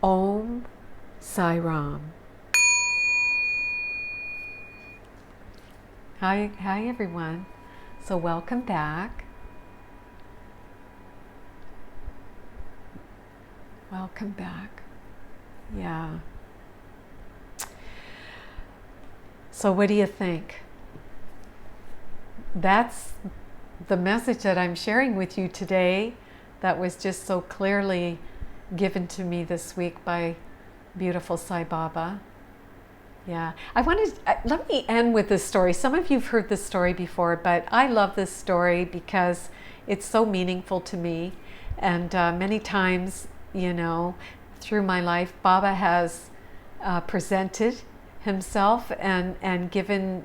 Om Sai Ram. Hi everyone. So welcome back. Welcome back. Yeah. So what do you think? That's the message that I'm sharing with you today that was just so clearly given to me this week by beautiful Sai Baba. Yeah, let me end with this story. Some of you've heard this story before, but I love this story because it's so meaningful to me. And many times, through my life, Baba has presented himself and given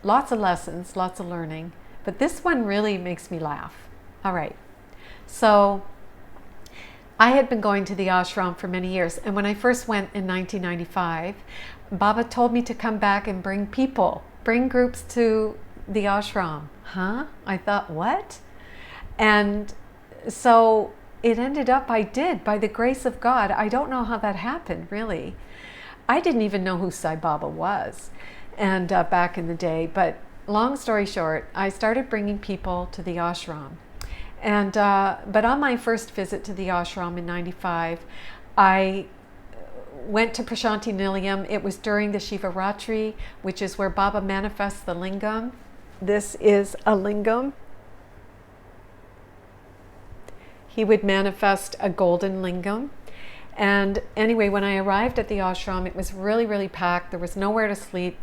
lots of lessons, lots of learning. But this one really makes me laugh. All right, so I had been going to the ashram for many years, and when I first went in 1995, Baba told me to come back and bring groups to the ashram. Huh? I thought, what? And so it ended up I did, by the grace of God. I don't know how that happened, really. I didn't even know who Sai Baba was, and back in the day. But long story short, I started bringing people to the ashram. And but on my first visit to the ashram in 95, I went to Prashanti Nilayam. It was during the Shivaratri, which is where Baba manifests the lingam. This is a lingam. He would manifest a golden lingam. And anyway, when I arrived at the ashram, it was really, really packed. There was nowhere to sleep.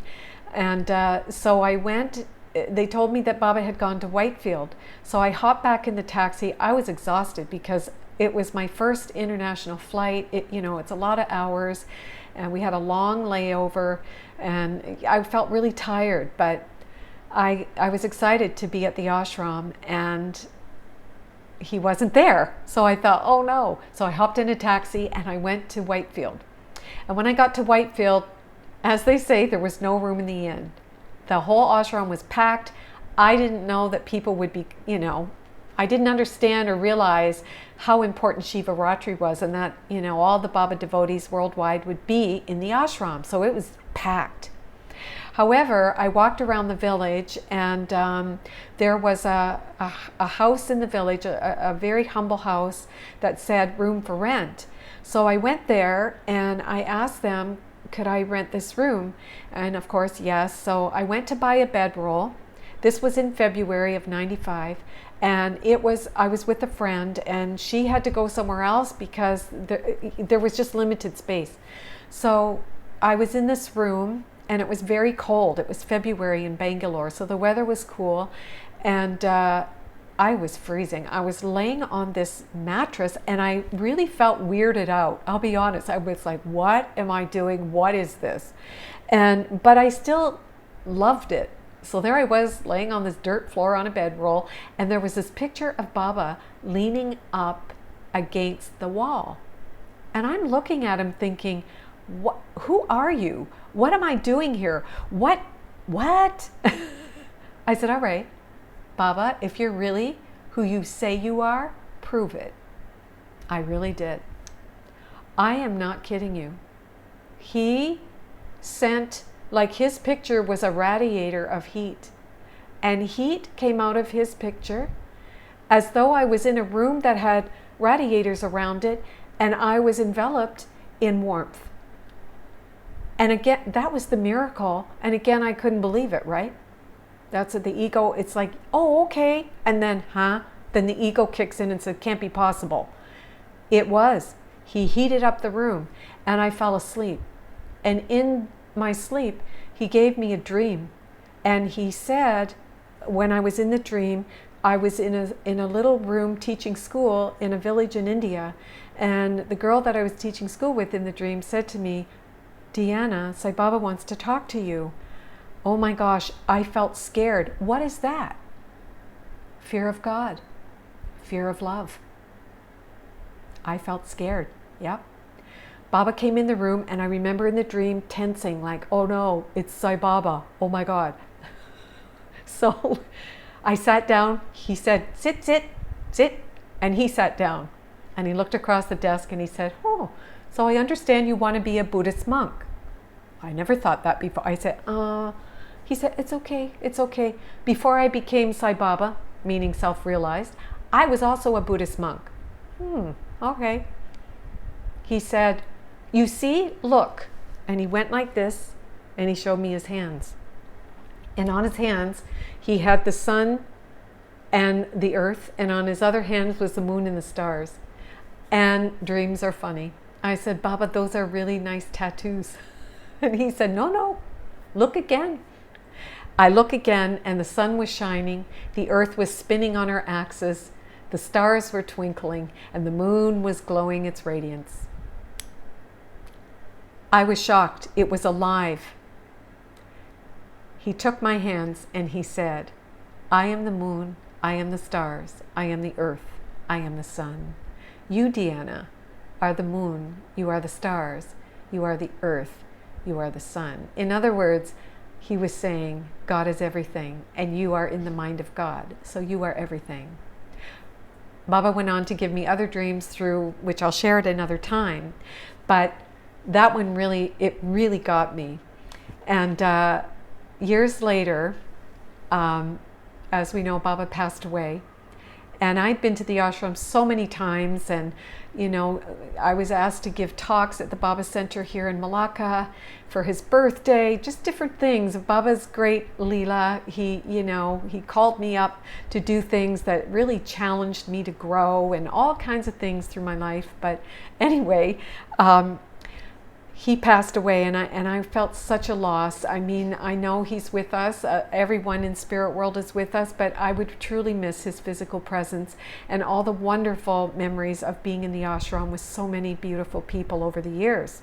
And so I went. They told me that Baba had gone to Whitefield. So I hopped back in the taxi. I was exhausted because it was my first international flight. It's a lot of hours, and we had a long layover, and I felt really tired, but I was excited to be at the ashram, and he wasn't there. So I thought, oh no. So I hopped in a taxi and I went to Whitefield. And when I got to Whitefield, as they say, there was no room in the inn. The whole ashram was packed. I didn't know that people would be, I didn't understand or realize how important Shivaratri was, and that, all the Baba devotees worldwide would be in the ashram. So it was packed. However, I walked around the village, and there was a house in the village, a very humble house that said room for rent. So I went there and I asked them, could I rent this room? And of course, yes. So I went to buy a bedroll. This was in February of 95. And I was with a friend, and she had to go somewhere else because there was just limited space. So I was in this room, and it was very cold. It was February in Bangalore, so the weather was cool. And I was freezing. I was laying on this mattress, and I really felt weirded out. I'll be honest. I was like, what am I doing? What is this? But I still loved it. So there I was laying on this dirt floor on a bedroll, and there was this picture of Baba leaning up against the wall. And I'm looking at him thinking, who are you? What am I doing here? What? I said, all right, Baba, if you're really who you say you are, prove it. I really did. I am not kidding you. He sent, like his picture was a radiator of heat. And heat came out of his picture as though I was in a room that had radiators around it and I was enveloped in warmth. And again, that was the miracle. And again, I couldn't believe it, right? That's what the ego, it's like, oh, okay. And then, Then the ego kicks in and says, can't be possible. It was. He heated up the room and I fell asleep. And in my sleep, he gave me a dream. And he said, when I was in the dream, I was in a little room teaching school in a village in India. And the girl that I was teaching school with in the dream said to me, Deanna, Sai Baba wants to talk to you. Oh my gosh, I felt scared. What is that? Fear of God. Fear of love. I felt scared. Yep. Baba came in the room and I remember in the dream tensing like, oh no, it's Sai Baba. Oh my God. So I sat down. He said, sit, sit, sit. And he sat down and he looked across the desk and he said, oh, so I understand you want to be a Buddhist monk. I never thought that before. I said, he said, it's okay. It's okay. Before I became Sai Baba, meaning self-realized, I was also a Buddhist monk. Okay. He said, you see, look. And he went like this and he showed me his hands. And on his hands, he had the sun and the earth. And on his other hands was the moon and the stars. And dreams are funny. I said, Baba, those are really nice tattoos. And he said, no, no, look again. I look again and the sun was shining. The earth was spinning on her axis. The stars were twinkling and the moon was glowing its radiance. I was shocked. It was alive. He took my hands and he said, I am the moon, I am the stars, I am the earth, I am the sun. You, Deanna, are the moon, you are the stars, you are the earth, you are the sun. In other words, he was saying, God is everything and you are in the mind of God, so you are everything. Baba went on to give me other dreams through, which I'll share at another time, but that one really got me. And years later, as we know, Baba passed away. And I'd been to the ashram so many times, and I was asked to give talks at the Baba Center here in Malacca for his birthday, just different things of Baba's great Leela. He called me up to do things that really challenged me to grow and all kinds of things through my life. But anyway, he passed away and I felt such a loss. I mean, I know he's with us. Everyone in spirit world is with us, but I would truly miss his physical presence and all the wonderful memories of being in the ashram with so many beautiful people over the years.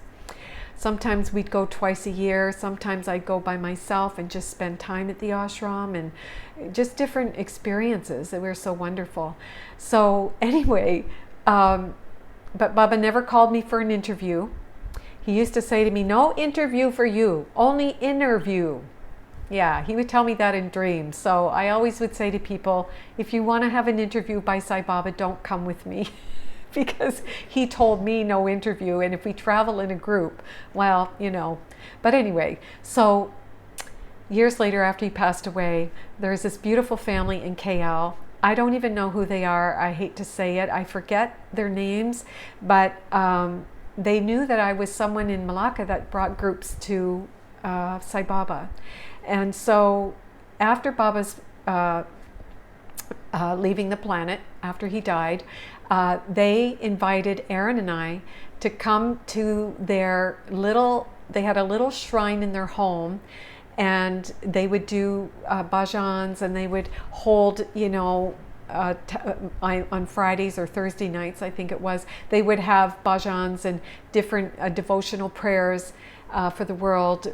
Sometimes we'd go twice a year. Sometimes I'd go by myself and just spend time at the ashram and just different experiences that were so wonderful. So anyway, but Baba never called me for an interview. He used to say to me, no interview for you, only interview. Yeah, he would tell me that in dreams. So I always would say to people, if you want to have an interview by Sai Baba, don't come with me. Because he told me no interview. And if we travel in a group, well, But anyway, so years later after he passed away, there's this beautiful family in KL. I don't even know who they are. I hate to say it. I forget their names. But they knew that I was someone in Malacca that brought groups to Sai Baba. And so after Baba's leaving the planet, after he died, they invited Aaron and I to come to their they had a little shrine in their home, and they would do bhajans, and they would hold, on Fridays or Thursday nights, I think it was, they would have bhajans and different devotional prayers for the world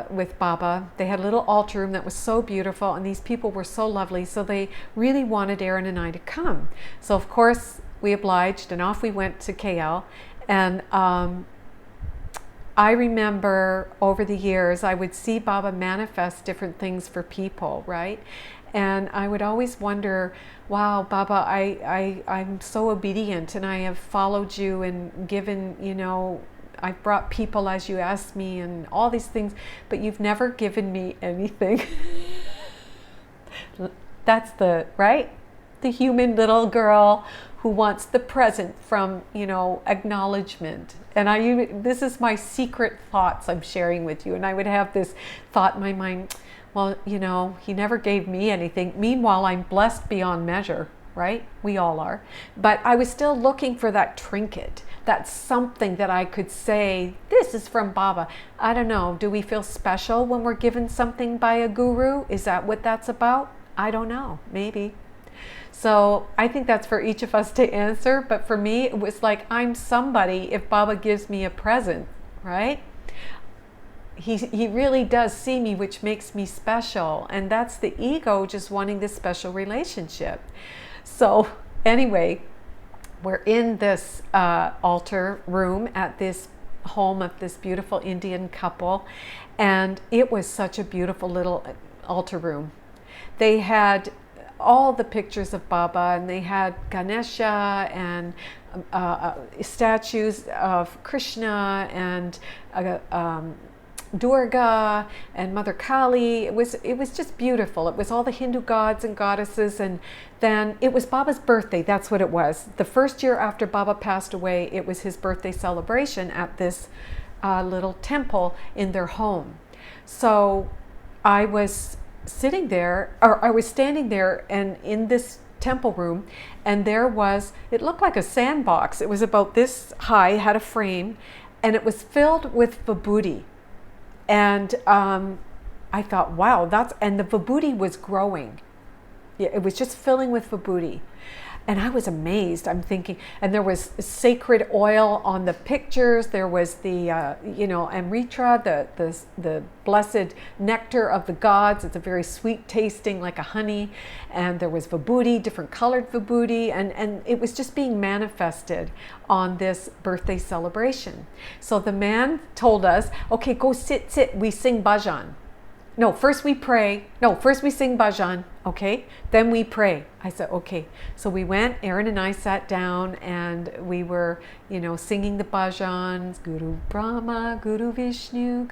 with Baba. They had a little altar room that was so beautiful, and these people were so lovely, so they really wanted Aaron and I to come. So of course we obliged, and off we went to KL. And I remember over the years I would see Baba manifest different things for people, right? And I would always wonder, wow, Baba, I'm so obedient and I have followed you and given, I've brought people as you asked me and all these things, but you've never given me anything. That's right? The human little girl who wants the present from, acknowledgement. And this is my secret thoughts I'm sharing with you. And I would have this thought in my mind, well, he never gave me anything. Meanwhile, I'm blessed beyond measure, right? We all are. But I was still looking for that trinket, that something that I could say, this is from Baba. I don't know. Do we feel special when we're given something by a guru? Is that what that's about? I don't know. Maybe. So I think that's for each of us to answer. But for me, it was like, I'm somebody if Baba gives me a present, right? He really does see me, which makes me special. And that's the ego just wanting this special relationship. So anyway, we're in this altar room at this home of this beautiful Indian couple. And it was such a beautiful little altar room. They had all the pictures of Baba, and they had Ganesha and statues of Krishna and Durga and Mother Kali. It was just beautiful. It was all the Hindu gods and goddesses, and then it was Baba's birthday. That's what it was. The first year after Baba passed away, it was his birthday celebration at this little temple in their home. So I was standing there and in this temple room, and it looked like a sandbox. It was about this high, had a frame, and it was filled with vibhuti. And I thought, wow, and the vibhuti was growing. Yeah, it was just filling with vibhuti. And I was amazed. I'm thinking, and there was sacred oil on the pictures. There was the, amrita, the blessed nectar of the gods. It's a very sweet tasting, like a honey. And there was vibhuti, different colored vibhuti. And it was just being manifested on this birthday celebration. So the man told us, okay, go sit. We sing bhajan. No, first we pray. No, first we sing bhajan, okay? Then we pray. I said, okay. So we went, Aaron and I sat down, and we were, singing the bhajans, Guru Brahma, Guru Vishnu,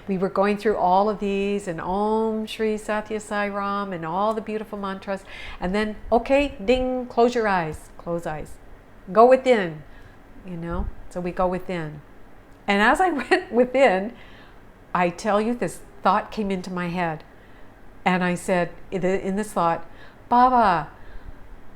We were going through all of these, and Om Shri Satya Sai Ram, and all the beautiful mantras. And then, okay, ding, close your eyes. Close eyes. Go within, So we go within. And as I went within, I tell you, this thought came into my head, and I said in this thought, Baba,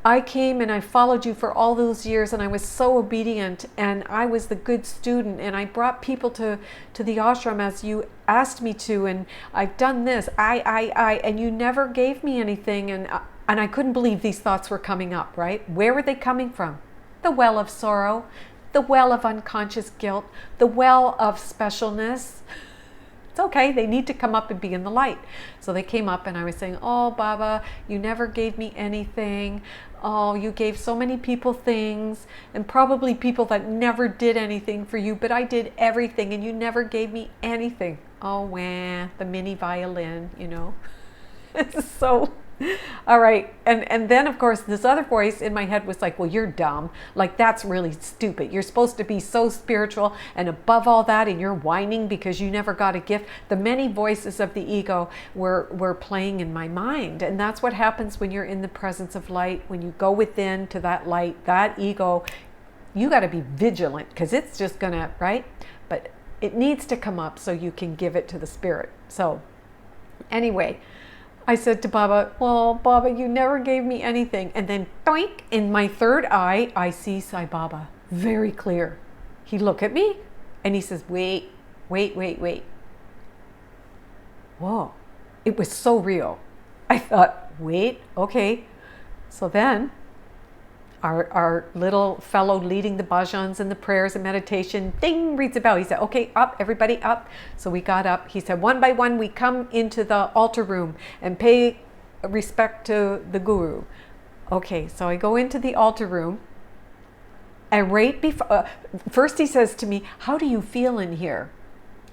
I came and I followed you for all those years, and I was so obedient, and I was the good student, and I brought people to the ashram as you asked me to, and I've done this, and you never gave me anything, and I couldn't believe these thoughts were coming up, right? Where were they coming from? The well of sorrow, the well of unconscious guilt, the well of specialness. It's okay, they need to come up and be in the light. So they came up, and I was saying, oh, Baba, you never gave me anything. Oh, you gave so many people things, and probably people that never did anything for you, but I did everything, and you never gave me anything. Oh, wah, the mini violin, It's so... All right. And then, of course, this other voice in my head was like, well, you're dumb. Like, that's really stupid. You're supposed to be so spiritual and above all that, and you're whining because you never got a gift. The many voices of the ego were playing in my mind. And that's what happens when you're in the presence of light. When you go within to that light, that ego, you got to be vigilant, because it's just going to, right? But it needs to come up so you can give it to the spirit. So anyway, I said to Baba, well, Baba, you never gave me anything. And then, doink, in my third eye, I see Sai Baba very clear. He looked at me, and he says, wait. Whoa, it was so real. I thought, wait, okay. So then our little fellow leading the bhajans and the prayers and meditation, ding, reads a bell. He said, okay, up, everybody up. So we got up. He said, one by one, we come into the altar room and pay respect to the guru. Okay, so I go into the altar room, and right before, first he says to me, how do you feel in here?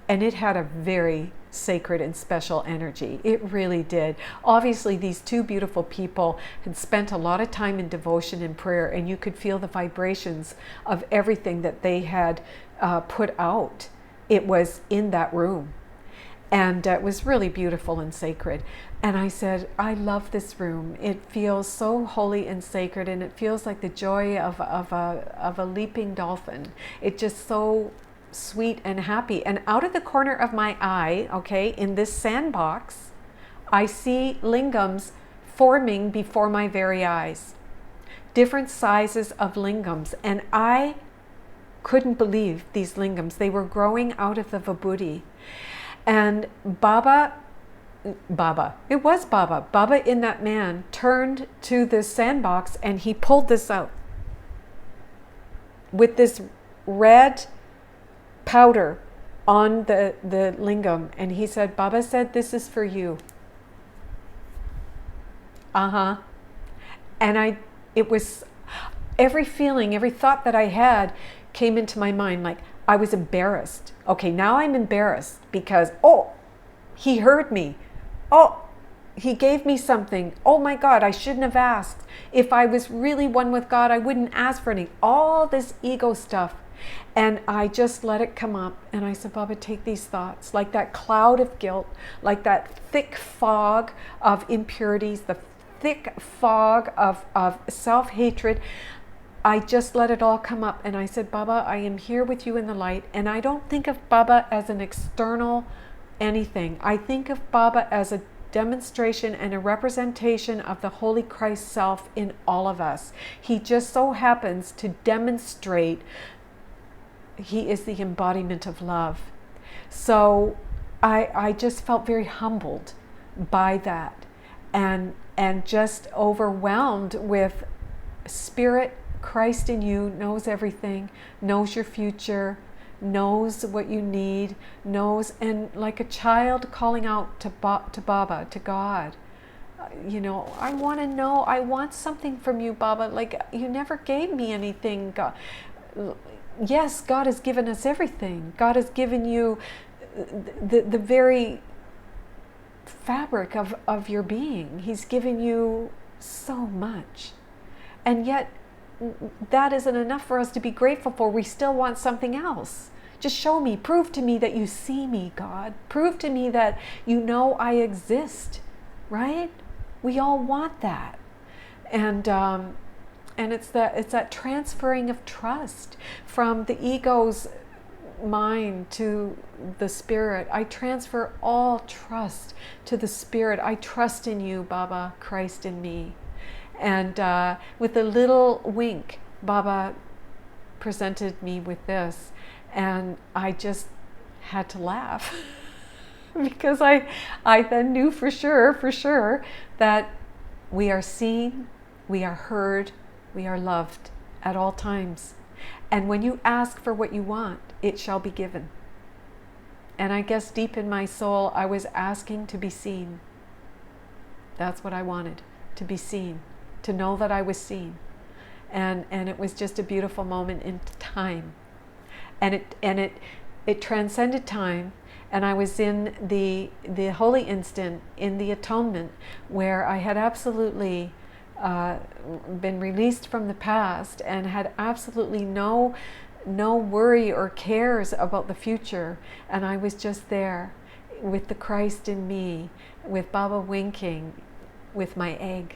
And it had a very sacred and special energy. It really did. Obviously, these two beautiful people had spent a lot of time in devotion and prayer, and you could feel the vibrations of everything that they had put out. It was in that room. And it was really beautiful and sacred. And I said, I love this room. It feels so holy and sacred, and it feels like the joy of a leaping dolphin. It's just so sweet and happy. And out of the corner of my eye, okay, in this sandbox, I see lingams forming before my very eyes. Different sizes of lingams. And I couldn't believe these lingams. They were growing out of the vibhuti. And Baba, it was Baba in that man turned to this sandbox, and he pulled this out with this red powder on the lingam. And he said, Baba said, this is for you. And it was every feeling, every thought that I had came into my mind. Like, I was embarrassed. Okay, now I'm embarrassed because, he heard me. He gave me something. Oh my God, I shouldn't have asked. If I was really one with God, I wouldn't ask for any. All this ego stuff. And I just let it come up. And I said, Baba, take these thoughts. Like that cloud of guilt, like that thick fog of impurities, the thick fog of self-hatred. I just let it all come up, and I said, Baba, I am here with you in the light. And I don't think of Baba as an external anything. I think of Baba as a demonstration and a representation of the Holy Christ self in all of us. He just so happens to demonstrate he is the embodiment of love. So I just felt very humbled by that, and just overwhelmed with spirit. Christ in you knows everything, knows your future, knows what you need, knows, and like a child calling out to Baba, to God, I want to know, I want something from you, Baba. Like, you never gave me anything, God. Yes, God has given us everything. God has given you the very fabric of your being. He's given you so much, and yet that isn't enough for us to be grateful for. We still want something else. Just show me, prove to me that you see me, God. Prove to me that you know I exist, right? We all want that. And it's that transferring of trust from the ego's mind to the spirit. I transfer all trust to the spirit. I trust in you, Baba, Christ in me. And with a little wink, Baba presented me with this, and I just had to laugh because I then knew for sure that we are seen, we are heard, we are loved at all times. And when you ask for what you want, it shall be given. And I guess deep in my soul, I was asking to be seen. That's what I wanted, to be seen. To know that I was seen, and it was just a beautiful moment in time, and it transcended time, and I was in the holy instant, in the atonement, where I had absolutely been released from the past and had absolutely no worry or cares about the future, and I was just there with the Christ in me, with Baba winking, with my egg.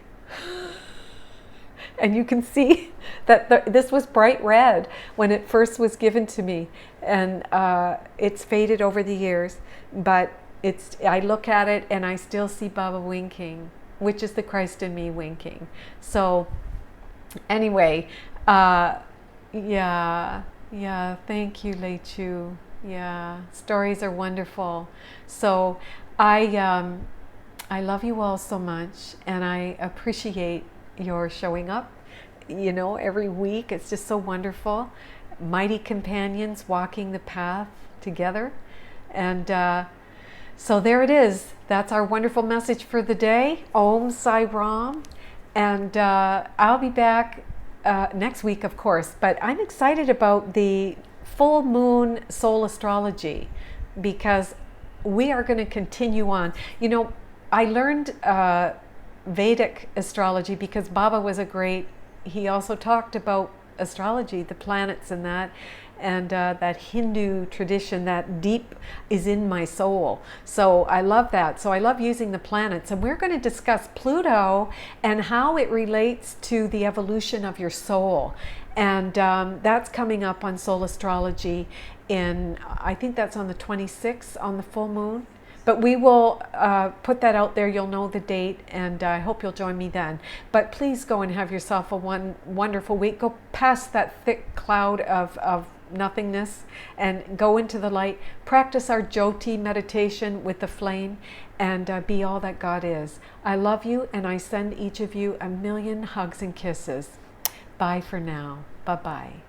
And you can see that this was bright red when it first was given to me, and it's faded over the years, but I look at it and I still see Baba winking, which is the Christ in me winking. So anyway, yeah, thank you, Lei Chu. Yeah, stories are wonderful. So I love you all so much, and I appreciate your showing up, every week. It's just so wonderful. Mighty companions walking the path together. And so there it is. That's our wonderful message for the day. Om Sai Ram. And I'll be back next week, of course. But I'm excited about the full moon soul astrology, because we are going to continue on. You know, I learned Vedic astrology because Baba was he also talked about astrology, the planets and that. And that Hindu tradition, that deep is in my soul. So I love that. So I love using the planets. And we're going to discuss Pluto and how it relates to the evolution of your soul. And that's coming up on Soul Astrology I think that's on the 26th, on the full moon. But we will put that out there. You'll know the date, and I hope you'll join me then. But please go and have yourself a wonderful week. Go past that thick cloud of nothingness and go into the light. Practice our Jyoti meditation with the flame, and be all that God is. I love you, and I send each of you a million hugs and kisses. Bye for now. Bye-bye.